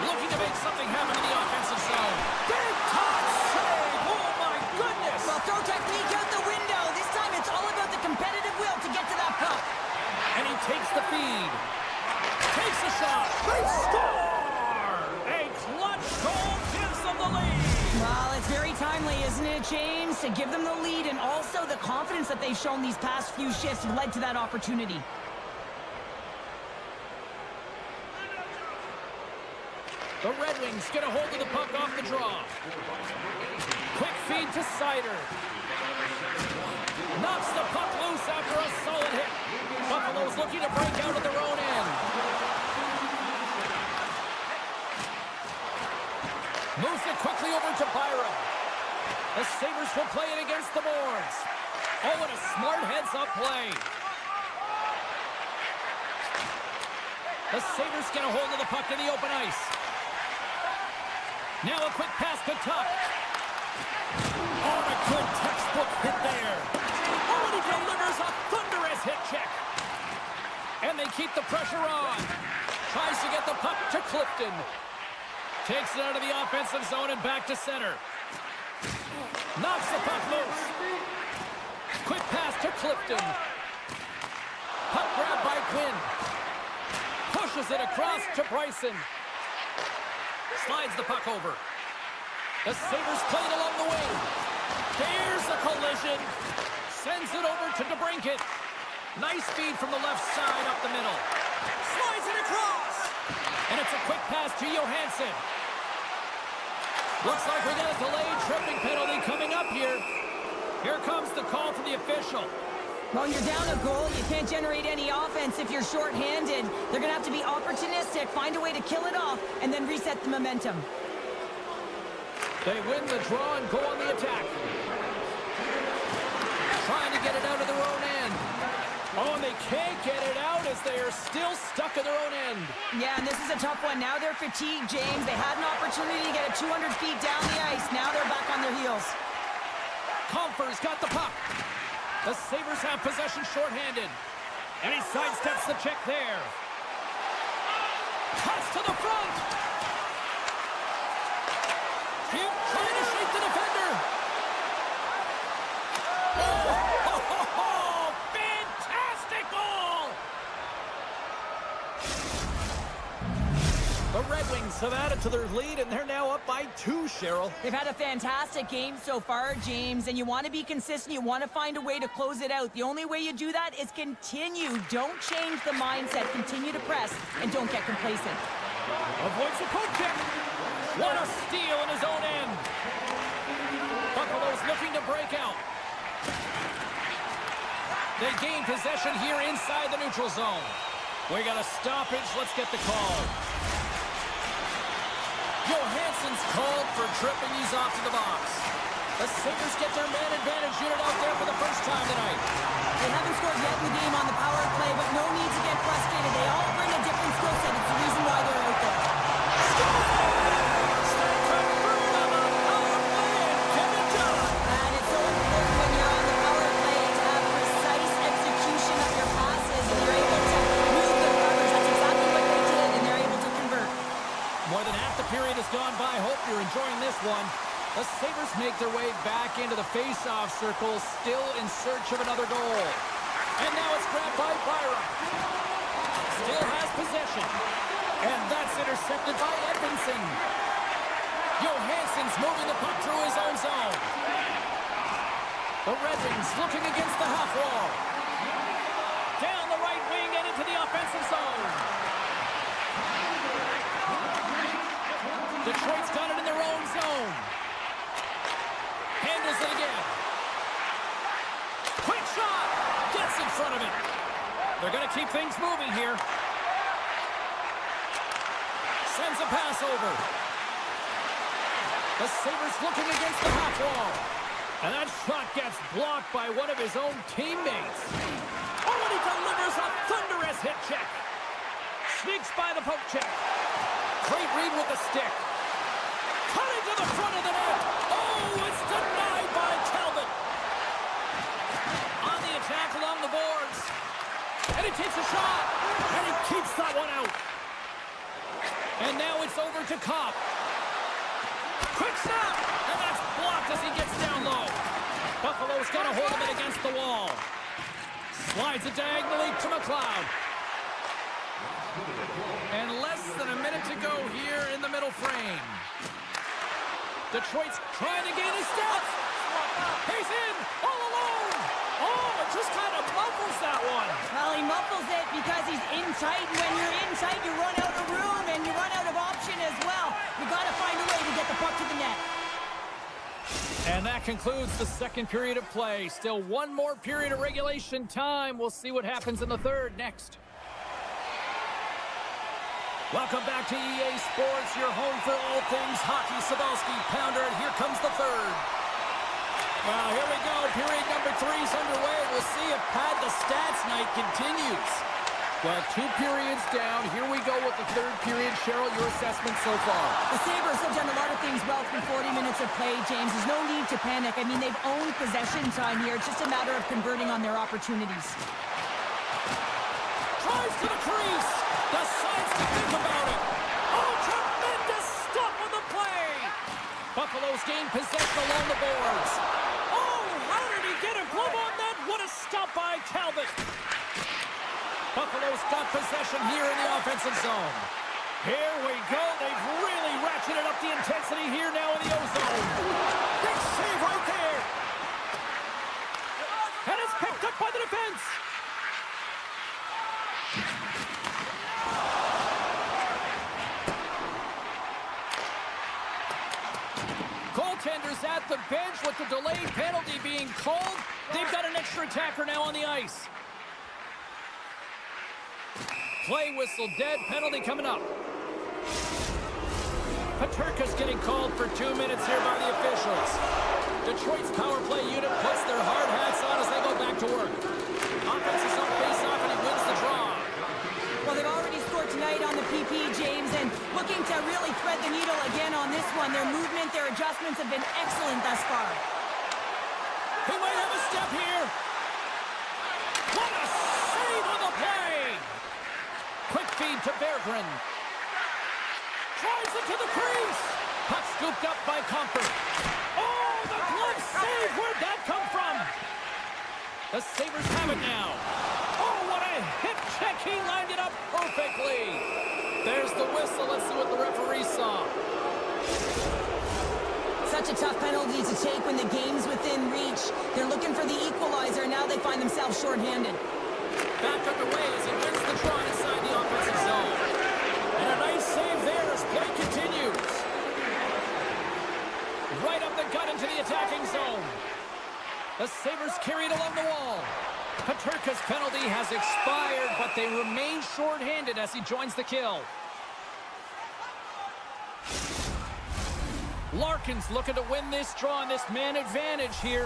Looking to make something happen in the offensive zone. Big top save! Oh, my goodness! Well, throw technique out the window. This time it's all about the competitive will to get to that puck. And he takes the feed. Takes a shot. They score! A clutch goal gives them the lead. Well, it's very timely, isn't it, James? To give them the lead, and also the confidence that they've shown these past few shifts led to that opportunity. The Red Wings get a hold of the puck off the draw. Quick feed to Sider. Knocks the puck loose after a solid hit. Buffalo's looking to break out of their own end. Moves it quickly over to Byron. The Sabres will play it against the boards. Oh, what a smart heads-up play. The Sabres get a hold of the puck in the open ice. Now a quick pass to Tuck. Oh, a good textbook hit there. Oh, and he delivers a thunderous hit check. And they keep the pressure on. Tries to get the puck to Clifton. Takes it out of the offensive zone and back to center. Knocks the puck loose. Quick pass to Clifton. Puck grab by Quinn. Pushes it across to Bryson. Slides the puck over. The Sabres play it along the wing. There's a collision. Sends it over to DeBrincat. Nice feed from the left side up the middle. Slides it across. And it's a quick pass to Johansson. Looks like we got a delayed tripping penalty coming up here. Here comes the call from the official. Well, when you're down a goal, you can't generate any offense if you're shorthanded. They're going to have to be opportunistic, find a way to kill it off, and then reset the momentum. They win the draw and go on the attack. Trying to get it out of their own end. Oh, and they can't get it out as they are still stuck in their own end. Yeah, and this is a tough one. Now they're fatigued, James. They had an opportunity to get it 200 feet down the ice. Now they're back on their heels. Compher's got the puck. The Sabres have possession shorthanded. And he sidesteps the check there. Cuts to the front. Keep trying to shake the defender. Oh, fantastic goal! The Red Wings have added to their lead, and they're now up by 2, Cheryl. They've had a fantastic game so far, James, and you want to be consistent. You want to find a way to close it out. The only way you do that is continue. Don't change the mindset. Continue to press, and don't get complacent. Avoids the poke check. What a steal in his own end. Buffalo's looking to break out. They gain possession here inside the neutral zone. We got a stoppage. Let's get the call. Johansson's called for tripping. He's off to the box. The Sabres get their man advantage unit out there for the first time tonight. They haven't scored yet in the game on the power play, but no need to get frustrated. They all bring a different skill set. It's the reason why they're out there. And it's so important when you're on the power play to have precise execution of your passes, and you're able to move the covers. That's exactly what they did, and they're able to convert. More than half the period has gone by. Hope you're enjoying this one. The Sabres make their way back into the face-off circle, still in search of another goal. And now it's grabbed by Byram. Still has possession. And that's intercepted by Edmondson. Johansson's moving the puck through his own zone. The Red Wings looking against the half wall. Down the right wing and into the offensive zone. Detroit's got it in their own zone. Handles it again. Quick shot. Gets in front of it. They're going to keep things moving here. Sends a pass over. The Sabres looking against the half wall. And that shot gets blocked by one of his own teammates. Oh, and he delivers a thunderous hit check. Sneaks by the poke check. Great read with the stick. Cutting to the front of the net. Oh, it's denied by Talbot. On the attack along the boards. And he takes a shot. And he keeps that one out. And now it's over to Kopp. Quick snap. And that's blocked as he gets down low. Buffalo's got a hold of it against the wall. Slides it diagonally to McLeod. And less than a minute to go here in the middle frame. Detroit's trying to gain his steps. He's in all alone. Oh, it just kind of muffles that one. Well, he muffles it because he's in tight, and when you're in tight, you run out of room, and you run out of option as well. You got to find a way to get the puck to the net. And that concludes the second period of play. Still one more period of regulation time. We'll see what happens in the third next. Welcome back to EA Sports, your home for all things hockey. Sabalski, Pounder, and here comes the third. Well, here we go. Period number 3 is underway. We'll see if Pad the Stats night continues. Well, 2 periods down. Here we go with the third period. Cheryl, your assessment so far? The Sabres have done a lot of things well through 40 minutes of play, James. There's no need to panic. I mean, they've owned possession time here. It's just a matter of converting on their opportunities. Tries to the crease. Decides to think about it. Oh, tremendous stop on the play. Buffalo's gained possession along the boards. Oh, how did he get a glove on that? What a stop by Talbot. Buffalo's got possession here in the offensive zone. Here we go. They've really ratcheted up the intensity here now in the O-zone. Big save right there. And it's picked up by the defense. Goaltenders at the bench with the delayed penalty being called. They've got an extra attacker now on the ice. Play whistle dead. Penalty coming up. Paterka's getting called for 2 minutes here by the officials. Detroit's power play unit puts their hard hats on as they go back to work. Offense is on face-off and he wins the draw. Well, they've already scored tonight on the PP, James, and looking to really thread the needle again on this one. Their movement, their adjustments have been excellent thus far. He might have a step here. What a save on the play. Quick feed to Berggren. Drives it to the crease. Puck scooped up by Comfort. Oh, the glove save. Where'd that come from? The Sabres have it now. Oh, what a hip check. He lined it up perfectly. There's the whistle. Let's see what the referee saw. Such a tough penalty to take when the game's within reach. They're looking for the equalizer. Now they find themselves shorthanded. Back underway as he wins the draw inside the offensive zone. And a nice save there as play continues. Right up the gut into the attacking zone. The Sabres carried along the wall. Paterka's penalty has expired, but they remain shorthanded as he joins the kill. Larkin's looking to win this draw on this man advantage here.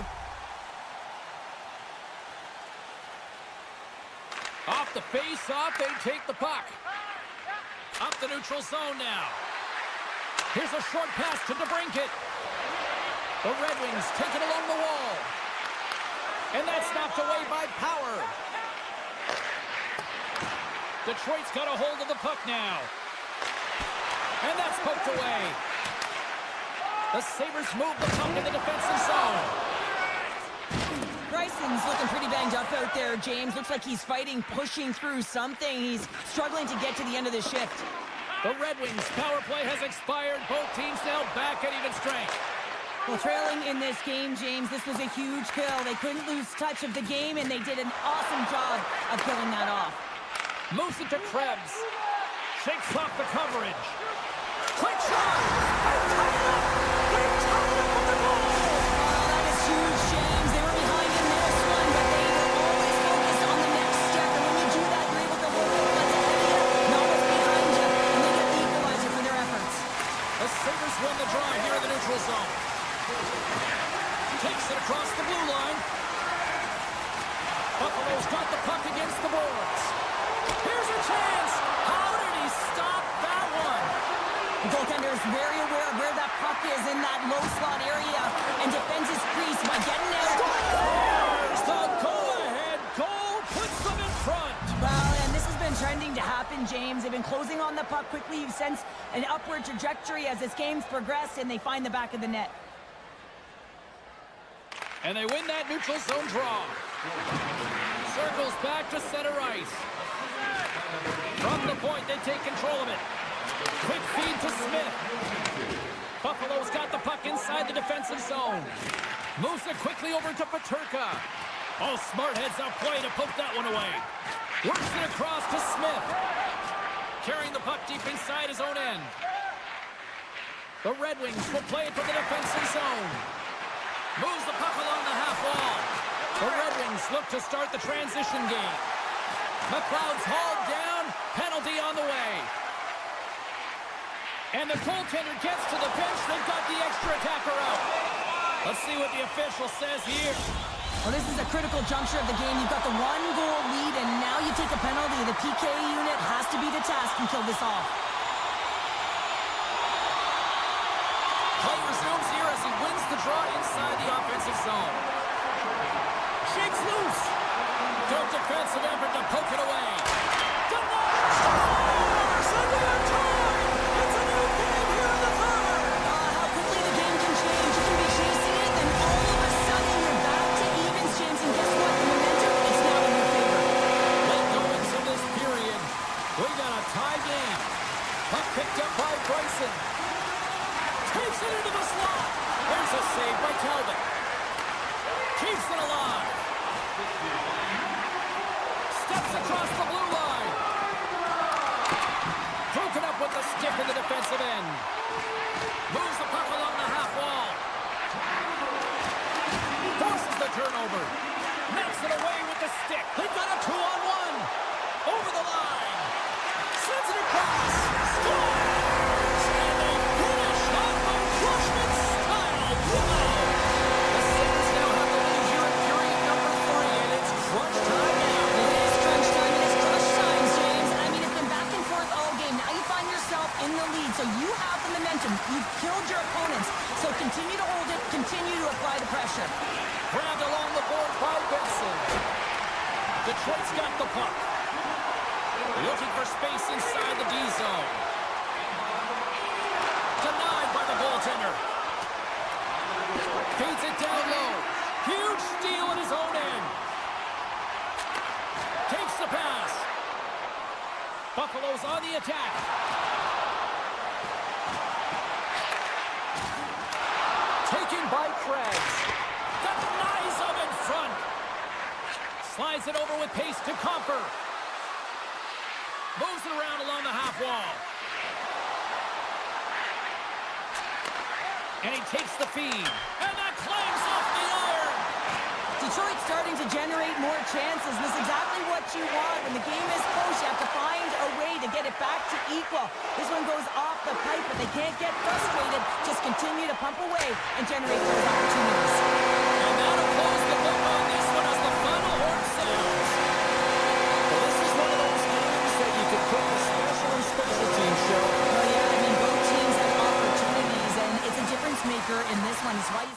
Off the face-off, they take the puck. Up the neutral zone now. Here's a short pass to DeBrincat. The Red Wings take it along the wall. And that's knocked away by Power. Detroit's got a hold of the puck now. And that's poked away. The Sabres move the puck in the defensive zone. Karson's looking pretty banged up out there, James. Looks like he's fighting, pushing through something. He's struggling to get to the end of the shift. The Red Wings power play has expired. Both teams now back at even strength. Well, trailing in this game, James, this was a huge kill. They couldn't lose touch of the game, and they did an awesome job of killing that off. Moves it to Krebs. Shakes off the coverage. Quick shot! They tied it up! They tied it up with the goal! Oh, that is huge, James. They were behind in this one, but they were always focused on the next step. And when you do that, you're able to hold what's ahead of you, not what's behind you. And they get the equalizer for their efforts. The Sabres win the draw here in the neutral zone. Takes it across the blue line. Buffalo's got the puck against the boards. Here's a chance. How did he stop that one? The goaltender is very aware of where that puck is in that low slot area and defends his crease by getting out. Scores! The go-ahead goal puts them in front. Well, and this has been trending to happen, James. They've been closing on the puck quickly. You've sensed an upward trajectory as this game's progressed, and they find the back of the net. And they win that neutral zone draw. Circles back to center ice. From the point, they take control of it. Quick feed to Smith. Buffalo's got the puck inside the defensive zone. Moves it quickly over to Peterka. Oh, smart heads up play to poke that one away. Works it across to Smith. Carrying the puck deep inside his own end. The Red Wings will play it from the defensive zone. Moves the puck along the half wall. The Red Wings look to start the transition game. McLeod's hauled down. Penalty on the way. And the goaltender gets to the bench. They've got the extra attacker out. Let's see what the official says here. Well, this is a critical juncture of the game. You've got the one-goal lead, and now you take a penalty. The PK unit has to be the task and kill this off. Play resumes here as he wins the draw inside the offensive zone. Shakes loose. Good defensive effort to poke it away. Scores! And we are tied! It's a new game here in the third! How quickly the game can change. You can be chasing it, and all of a sudden you're back to evens, James. And guess what? The momentum is now in your favor. Late goings in this period. We got a tie game. Puck picked up by Bryson. Takes it into the slot. There's a save by Talbot. Keeps it alive. Steps across the blue line. Broken up with the stick in the defensive end. Moves the puck along the half wall. Forces the turnover. Knocks it away with the stick. They've got a 2-on-1. Over the line. Sends it across. Scores! And they finish off the Rushman style. Wow! The Sabres now have the lead here in period number 3, and it's crunch time now. It is crunch time. It is crunch time, James. I mean, it's been back and forth all game. Now you find yourself in the lead, so you have the momentum. You've killed your opponents. So continue to hold it. Continue to apply the pressure. Grabbed along the board by Benson. Detroit's got the puck. Looking for space inside the D zone. Denied by the goaltender. Feeds it down low. Huge steal at his own end. Takes the pass. Buffalo's on the attack. Taken by Krebs. Denies him in front. Slides it over with pace to Comfer. Moves it around along the half wall. And he takes the feed. And that claims off the iron. Detroit's starting to generate more chances. This is exactly what you want. When the game is close, you have to find a way to get it back to equal. This one goes off the pipe, but they can't get frustrated. Just continue to pump away and generate those opportunities. And that'll close the book on this one as the final horn sounds. Well, this is one of those games that you could put a special team show. Well, yeah, I mean, both teams have opportunities, and it's a difference maker in this one. It's why you...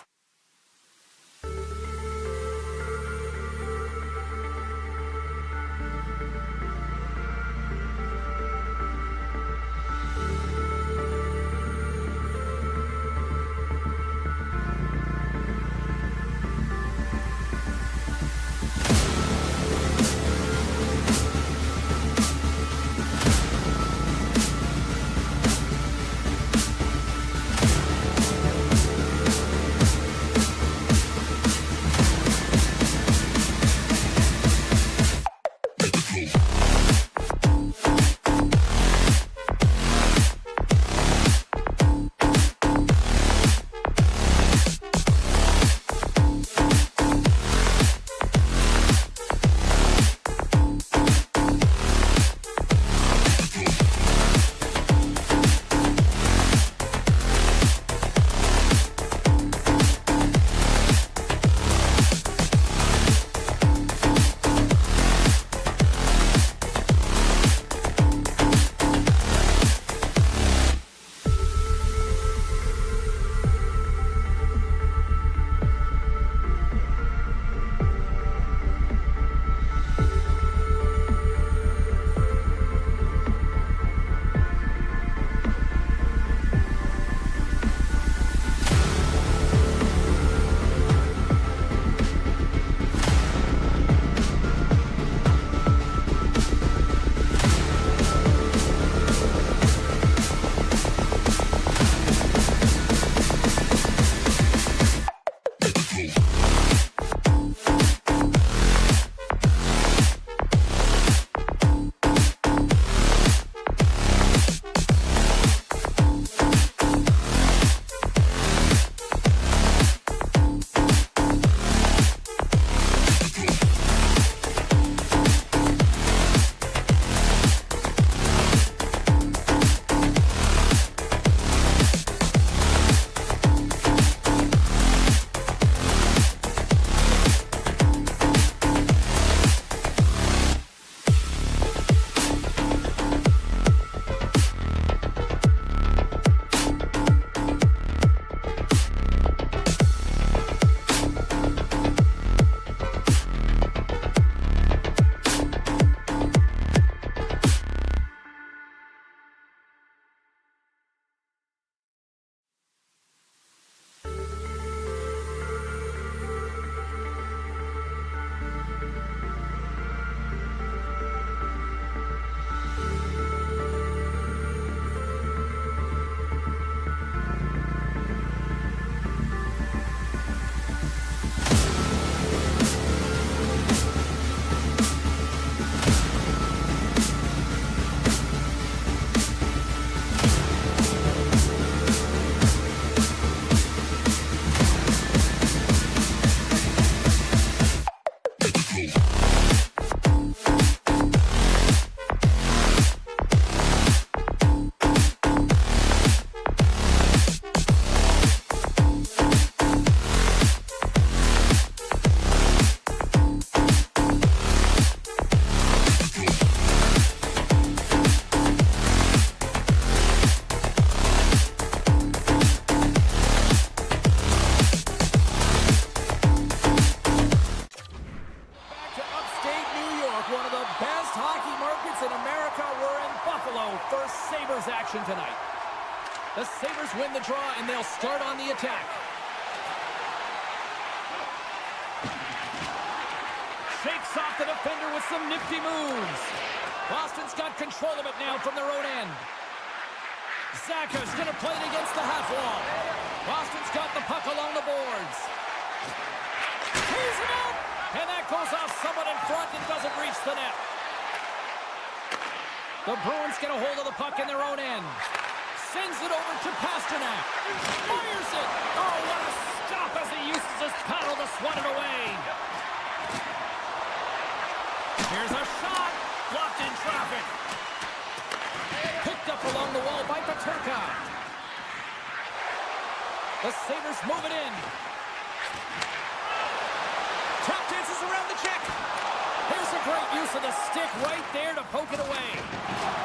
Sabres action tonight. The Sabres win the draw, and they'll start on the attack. Shakes off the defender with some nifty moves. Boston's got control of it now from their own end. Zacha's going to play it against the half wall. Boston's got the puck along the boards. He's it out! And that goes off someone in front and doesn't reach the net. The Bruins get a hold of the puck in their own end. Sends it over to Pasternak. Fires it! Oh, what a stop as he uses his paddle to swat it away. Here's a shot. Blocked in traffic. Picked up along the wall by Paterka. The Sabres move it in. Tap dances around the check. Here's a great use of the stick right there to poke it away.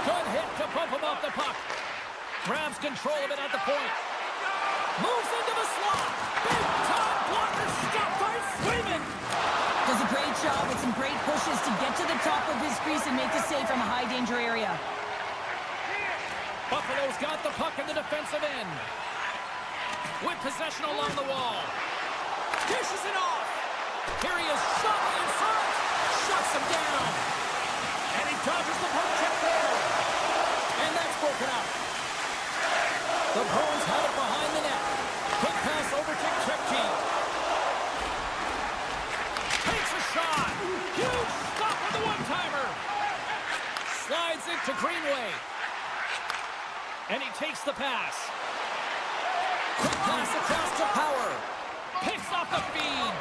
Good hit to bump him off the puck. Grabs control of it at the point. Moves into the slot. Big time blocker stopped by Swayman. Does a great job with some great pushes to get to the top of his crease and make the save from a high danger area. Buffalo's got the puck in the defensive end. With possession along the wall. Dishes it off. Here he is shoving in front. Shuts him down. And he dodges the poke check there. And that's broken up. The Bruins have it behind the net. Quick pass over to Kepke. Takes a shot. Huge stop with the one-timer. Slides it to Greenway. And he takes the pass. Quick pass across to Power. Picks off the feed.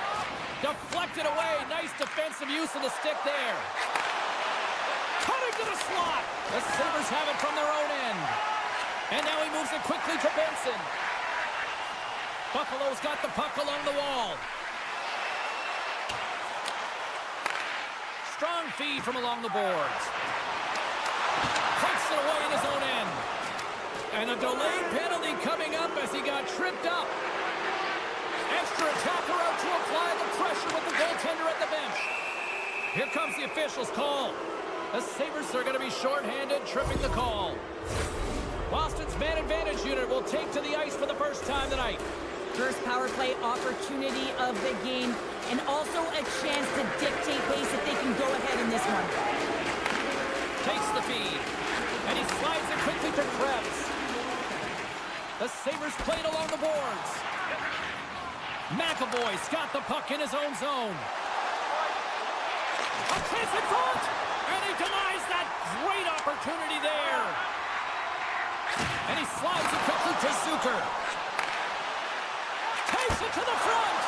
Deflected away. Nice defensive use of the stick there. Cutting to the slot. The Sabres have it from their own end. And now he moves it quickly to Benson. Buffalo's got the puck along the wall. Strong feed from along the boards. Takes it away in his own end. And a delayed penalty coming up as he got tripped up. Extra attacker out to apply the pressure with the goaltender at the bench. Here comes the official's call. The Sabres are going to be shorthanded, tripping the call. Boston's man advantage unit will take to the ice for the first time tonight. First power play opportunity of the game, and also a chance to dictate pace if they can go ahead in this one. Takes the feed, and he slides it quickly to Krebs. The Sabres played along the boards. McAvoy's got the puck in his own zone. A chance in front, and he denies that great opportunity there. And he slides it quickly to Zucker. Takes it to the front.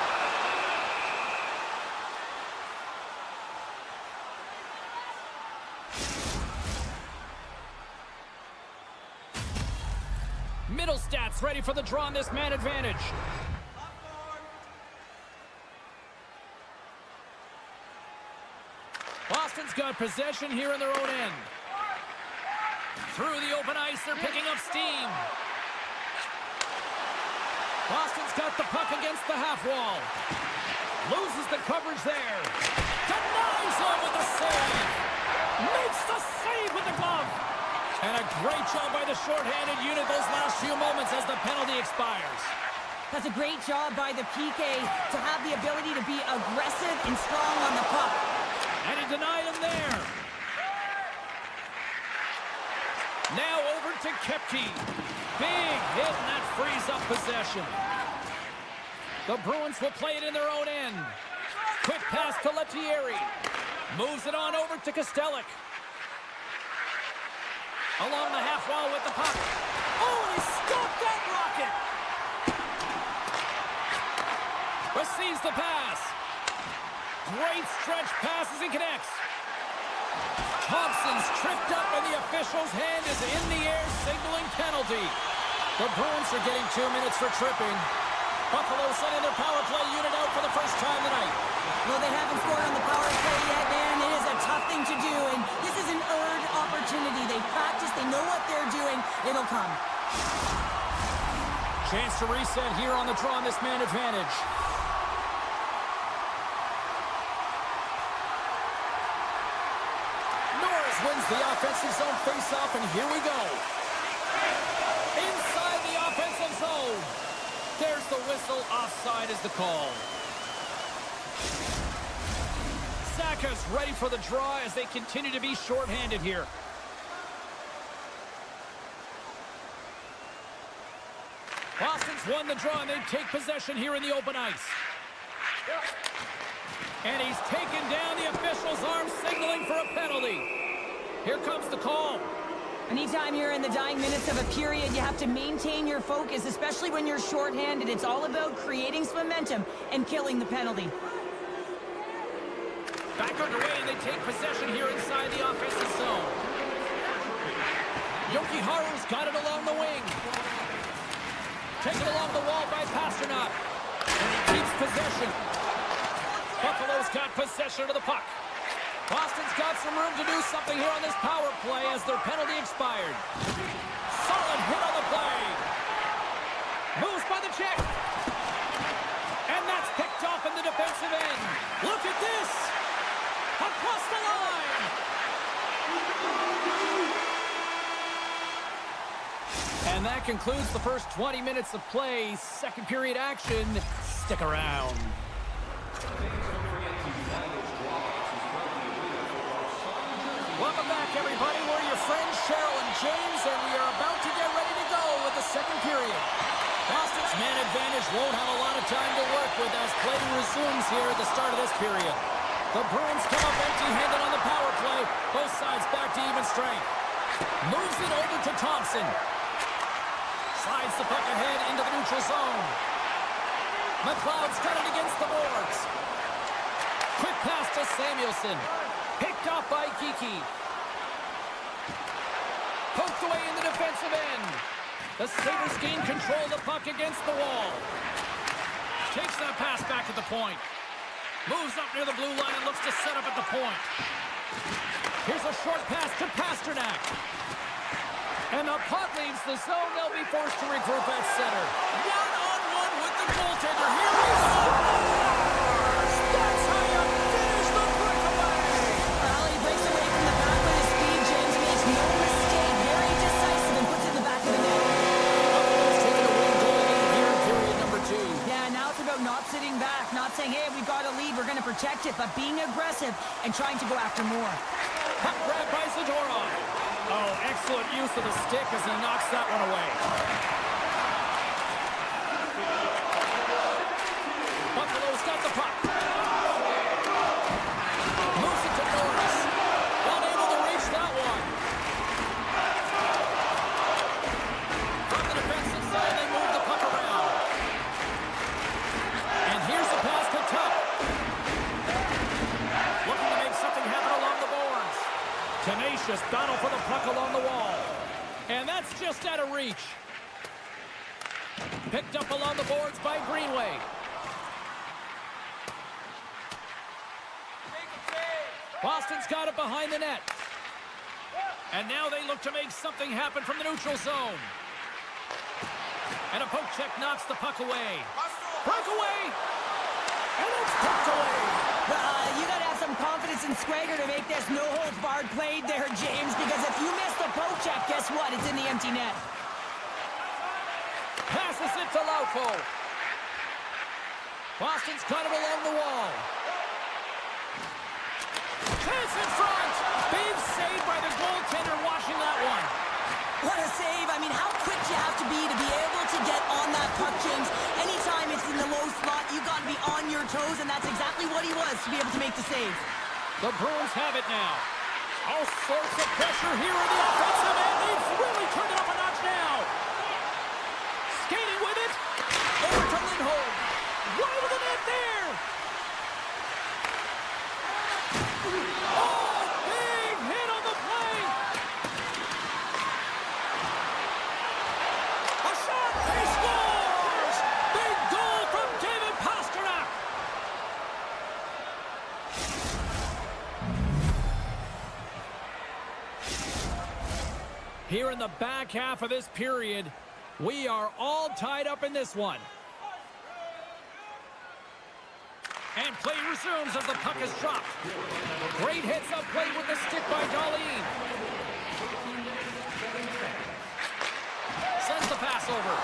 Middlestats ready for the draw on this man advantage. Boston's got possession here in their own end. Through the open ice, they're picking up steam. Boston's got the puck against the half wall. Loses the coverage there. Denies him with the save. Makes the save with the glove. And a great job by the shorthanded unit those last few moments as the penalty expires. That's a great job by the PK to have the ability to be aggressive and strong on the puck. And he denied him there. Now over to Kepke. Big hit, and that frees up possession. The Bruins will play it in their own end. Quick pass to Lettieri. Moves it on over to Kostelic. Along the half wall with the puck. Oh, and he stopped that rocket. Receives the pass. Great stretch passes and connects. Thompson's tripped up and the official's hand is in the air signaling penalty. The Bruins are getting 2 minutes for tripping. Buffalo sending their power play unit out for the first time tonight. Well, they haven't scored on the power play yet, man. It is a tough thing to do, and this is an earned opportunity. They practice, they know what they're doing. It'll come. Chance to reset here on the draw on this man advantage. Wins the offensive zone face-off, and here we go. Inside the offensive zone. There's the whistle. Offside is the call. Saka's ready for the draw as they continue to be shorthanded here. Boston's won the draw, and they take possession here in the open ice. And he's taken down the official's arm, signaling for a penalty. Here comes the call. Anytime you're in the dying minutes of a period, you have to maintain your focus, especially when you're shorthanded. It's all about creating some momentum and killing the penalty. Back underway, and they take possession here inside the offensive zone. Jokiharju's got it along the wing. Taken along the wall by Pasternak. And he keeps possession. Buffalo's got possession of the puck. Boston's got some room to do something here on this power play as their penalty expired. Solid hit on the play. Moves by the check. And that's picked off in the defensive end. Look at this. Across the line. And that concludes the first 20 minutes of play. Second period action. Stick around. Welcome back, everybody. We're your friends, Cheryl and James, and we are about to get ready to go with the second period. Boston's man advantage won't have a lot of time to work with as play resumes here at the start of this period. The Bruins come up empty-handed on the power play. Both sides back to even strength. Moves it over to Thompson. Slides the puck ahead into the neutral zone. McLeod's got it against the boards. Quick pass to Samuelson. Picked off by Kiki. Poked away in the defensive end. The Sabres gain control of the puck against the wall. Takes that pass back at the point. Moves up near the blue line and looks to set up at the point. Here's a short pass to Pasternak. And the puck leaves the zone. They'll be forced to regroup at center. One-on-one with the goaltender. Here he scores! That's how you finish the breakaway! Well, he breaks away from the back with his speed. James makes no mistake. Very decisive and puts it in the back of the net. Buffalo's taking a win goal lead here in period number 2. Yeah, now it's about not sitting back, not saying, hey, we've got a lead, we're going to protect it, but being aggressive and trying to go after more. Puck grab by Zadorov. Oh, excellent use of the stick as he knocks that one away. Buffalo's got the puck. Moves it to Norris. Unable to reach that one. From the defensive side, they move the puck around. And here's the pass to Tuck. Looking to make something happen along the boards. Tenacious battle for the puck along the wall. And that's just out of reach. Picked up along the boards by Greenway. Boston's got it behind the net. And now they look to make something happen from the neutral zone. And a poke check knocks the puck away. Breakaway! And it's tucked away! You got to have some confidence and swagger to make this no-holds-barred play there, James, because if you miss the poke check, guess what? It's in the empty net. Passes it to Lauko. Boston's got it along the wall. Chance in front! Big save by the goaltender watching that one. What a save. I mean, how quick you have to be able to get on that puck, James. Anytime it's in the low slot, you got to be on your toes, and that's exactly what he was to be able to make the save. The Bruins have it now. All sorts of pressure here in the offensive end. They've really turned it up a notch now. Skating with it. Over to Lindholm. Wide of the net there. Oh, big hit on the play. A shot. He scores. Big goal from David Pasternak. Here in the back half of this period, we are all tied up in this one. And play resumes as the puck is dropped. Great hits up play with the stick by Darlene. Sends the pass over.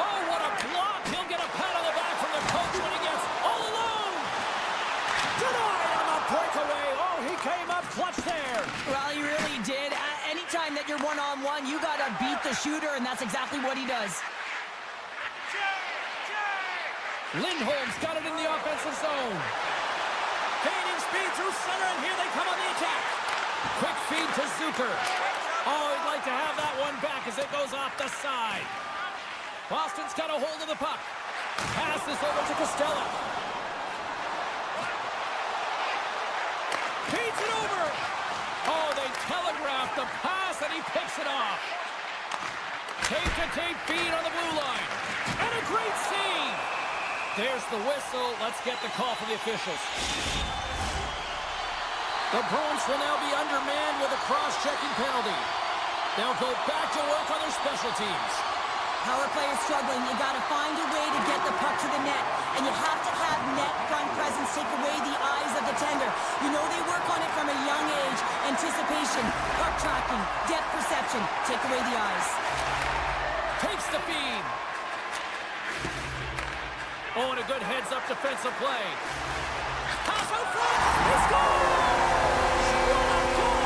Oh, what a block. He'll get a pat on the back from the coach when he gets all alone. Denied on the breakaway. Oh, he came up clutch there. Well, he really did. Anytime that you're one-on-one, you got to beat the shooter, and that's exactly what he does. Lindholm's got it in the offensive zone. Gaining speed through center, and here they come on the attack. Quick feed to Zucker. Oh, he'd like to have that one back as it goes off the side. Boston's got a hold of the puck. Passes over to Costello. pass, and he picks it off. Tape-to-tape feed on the blue line. And a great save. There's the whistle. Let's get the call from the officials. The Bruins will now be undermanned with a cross-checking penalty. They'll go back to work on their special teams. Power play is struggling. You got to find a way to get the puck to the net. And you have to have net front presence take away the eyes of the tender. You know they work on it from a young age. Anticipation, puck tracking, depth perception. Take away the eyes. Takes the feed. Oh, and a good heads-up defensive play. Pass out front. He scores! What a goal!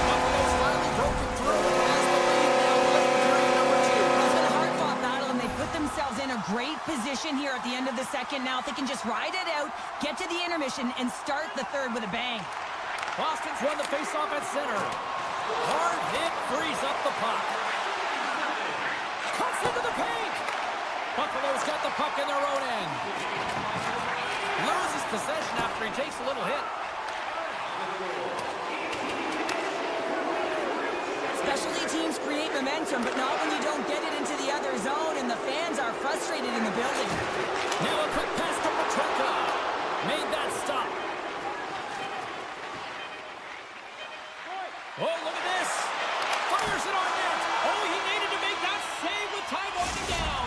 Buffalo's finally broken through and has the lead now late period number 2. It's been a hard-fought battle, and they put themselves in a great position here at the end of the second. Now, if they can just ride it out, get to the intermission, and start the third with a bang. Boston's won the face-off at center. Hard hit frees up the puck. Cuts into the paint. Buffalo's got the puck in their own end. Loses possession after he takes a little hit. Specialty teams create momentum, but not when you don't get it into the other zone, and the fans are frustrated in the building. Now a quick pass to Petrunka. Made that stop. Oh, look at this. Fires it on net. Oh, he needed to make that save with time winding down.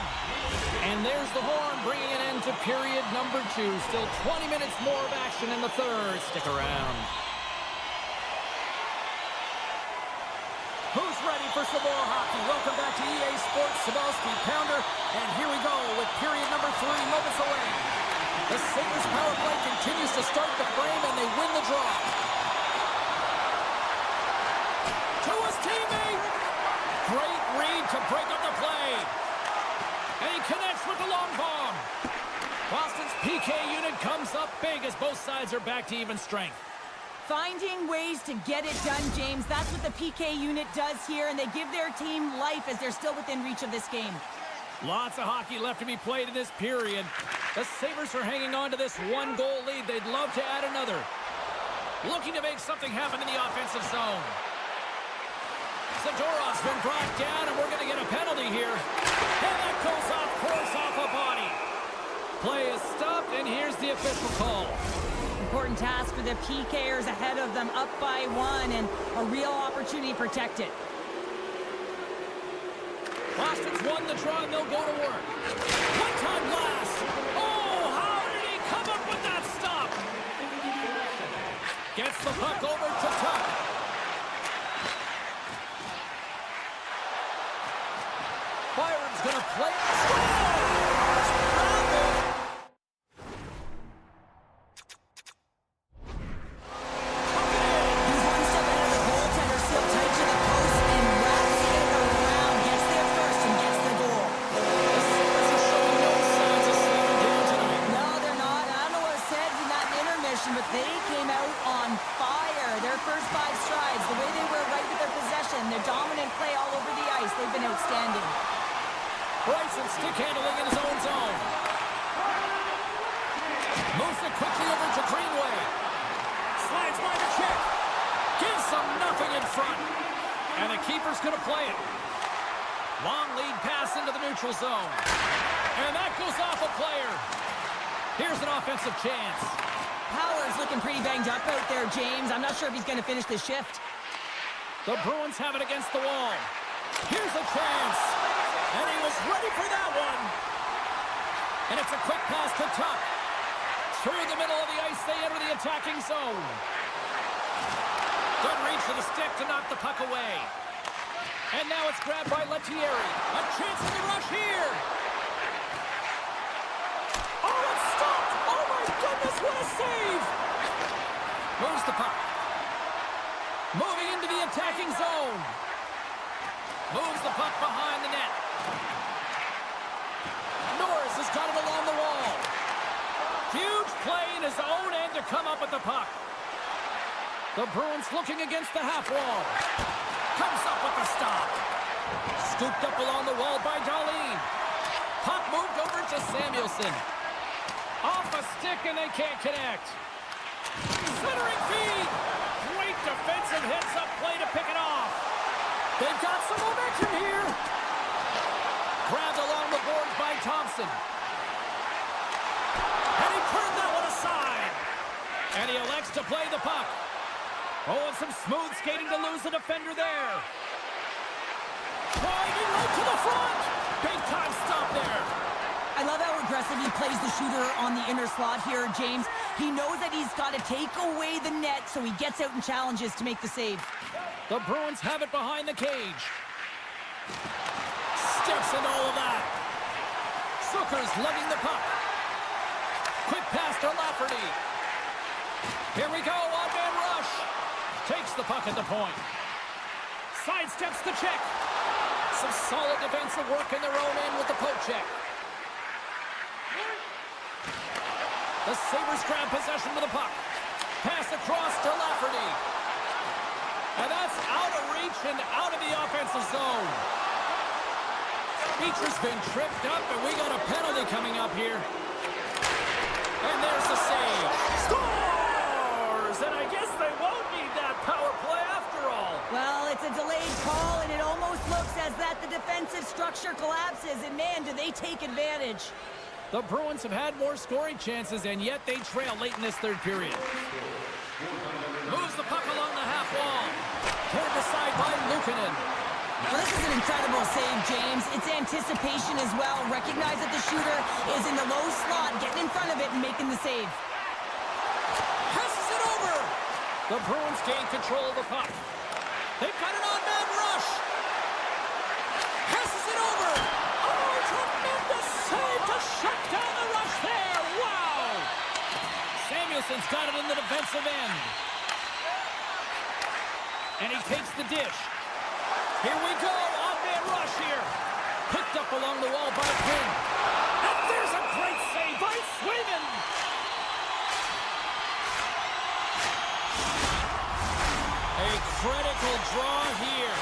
And there's the horn, bringing an end to period number 2. Still 20 minutes more of action in the third. Stick around. Who's ready for some more hockey? Welcome back to EA Sports Sabowski Pounder. And here we go with period number 3 moments away. The Sabres power play continues to start the frame, and they win the draw. To his teammate. Great read to break up the play. And he connects with the long bomb. Boston's PK unit comes up big as both sides are back to even strength. Finding ways to get it done, James. That's what the PK unit does here, and they give their team life as they're still within reach of this game. Lots of hockey left to be played in this period. The Sabres are hanging on to this 1-goal lead. They'd love to add another. Looking to make something happen in the offensive zone. Zadorov's been brought down, and we're going to get a penalty here. And that goes off course off a body. Play is stopped, and here's the official call. Important task for the PKers ahead of them, up by 1, and a real opportunity to protect it. Boston's won the draw, and they'll go to work. One-time blast. Oh, how did he come up with that stop? Gets the puck over to Tuck. Byron's going to play. Scores! Bravo! He's one step ahead of the goaltender, still tight to the post, and wraps it around. Gets there first and gets the goal. The Sabres are showing no signs of slowing down tonight. No, they're not. I don't know what it said in that intermission, but they came out on fire. Their first 5 strides, the way they were right with their possession, their dominant play all over the ice, they've been outstanding. Bryson stick handling in his own zone. Moves it quickly over to Greenway. Slides by the check. Gives them nothing in front. And the keeper's going to play it. Long lead pass into the neutral zone. And that goes off a player. Here's an offensive chance. Power's looking pretty banged up out there, James. I'm not sure if he's going to finish the shift. The Bruins have it against the wall. Here's a chance. And he was ready for that one. And it's a quick pass to Tuck. Through the middle of the ice, they enter the attacking zone. Good reach for the stick to knock the puck away. And now it's grabbed by Lettieri. A chance for the rush here. Oh, it's stopped. Oh, my goodness, what a save. Moves the puck. Moving into the attacking zone. Moves the puck behind the net. Norris has got it along the wall. Huge play in his own end to come up with the puck. The Bruins looking against the half wall. Comes up with the stop. Scooped up along the wall by Darlene. Puck moved over to Samuelson. Off a stick and they can't connect. Centering feed. Great defensive heads-up play to pick it off. They've got some momentum here. Grabbed along the boards by Thompson. And he turned that one aside. And he elects to play the puck. Oh, and some smooth skating to lose the defender there. Driving right to the front. Big time stop there. I love how aggressive he plays the shooter on the inner slot here, James. He knows that he's got to take away the net, so he gets out and challenges to make the save. The Bruins have it behind the cage. Steps into all of that. Zucker's lugging the puck. Quick pass to Lafferty. Here we go, on-man rush. Takes the puck at the point. Sidesteps the check. Some solid defensive work in their own end with the poke check. The Sabres grab possession with the puck. Pass across to Lafferty. And that's out of reach and out of the offensive zone. Beecher's been tripped up, and we got a penalty coming up here. And there's the save. Scores! And I guess they won't need that power play after all. Well, it's a delayed call, and it almost looks as that the defensive structure collapses, and man, do they take advantage. The Bruins have had more scoring chances, and yet they trail late in this third period. Moves the puck along the half wall. Turned aside by Luukkonen. Well, this is an incredible save, James. It's anticipation as well. Recognize that the shooter is in the low slot, getting in front of it and making the save. Passes it over. The Bruins gain control of the puck. They've got an on-man rush. Passes it over. Oh, tremendous save to shut down the rush there. Wow. Samuelson's got it in the defensive end. And he takes the dish. Here we go, on-man rush here. Picked up along the wall by Quinn. And there's a great save by Swayman. A critical draw here.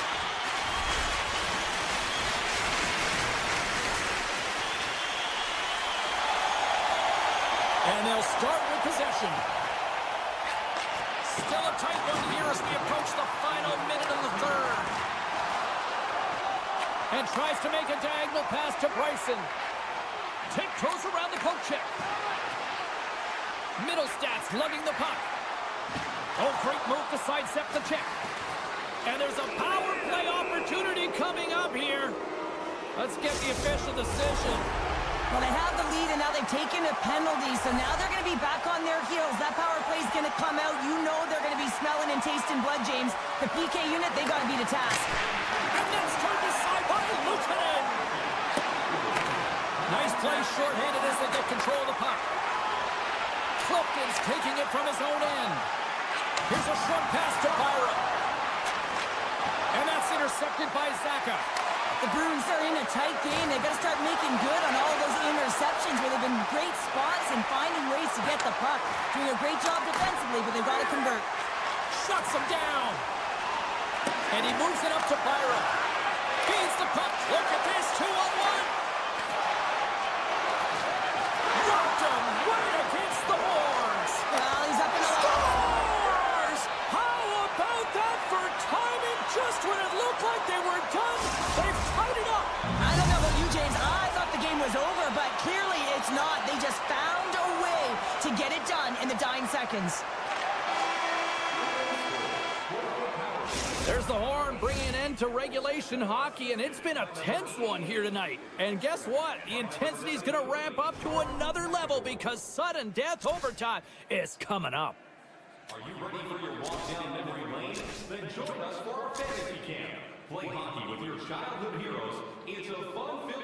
And they'll start with possession. Still a tight one here as we approach the final minute of the third. And tries to make a diagonal pass to Bryson. Tiptoes around the poke check. Middlestats lugging the puck. Oh, great move to sidestep the check. And there's a power play opportunity coming up here. Let's get the official decision. Well, they have the lead, and now they've taken a penalty, so now they're going to be back on their heels. That power play is going to come out. You know they're going to be smelling and tasting blood, James. The PK unit, they got to be the task. And that's turned aside by Luukkonen. Nice play shorthanded as they get control of the puck. Clifton's taking it from his own end. Here's a short pass to Byron. And that's intercepted by Zacha. The Bruins are in a tight game. They've got to start making good on all those interceptions where they've been great spots and finding ways to get the puck. Doing a great job defensively, but they've got to convert. Shuts him down. And he moves it up to Byron. Feeds the puck. Look at this, 2-on-1. Rocked him right against the boards. Well, he's up in the Scores! How about that for timing? Just when it looked like they were done, they've tied it up. I don't know about you, James. I thought the game was over, but clearly it's not. They just found a way to get it done in the dying seconds. There's the horn bringing an end to regulation hockey, and it's been a tense one here tonight. And guess what? The intensity is going to ramp up to another level because sudden death overtime is coming up. Are you ready for your walk down memory lane? Then join us for our fantasy camp. Play hockey with your childhood heroes. It's a fun-filled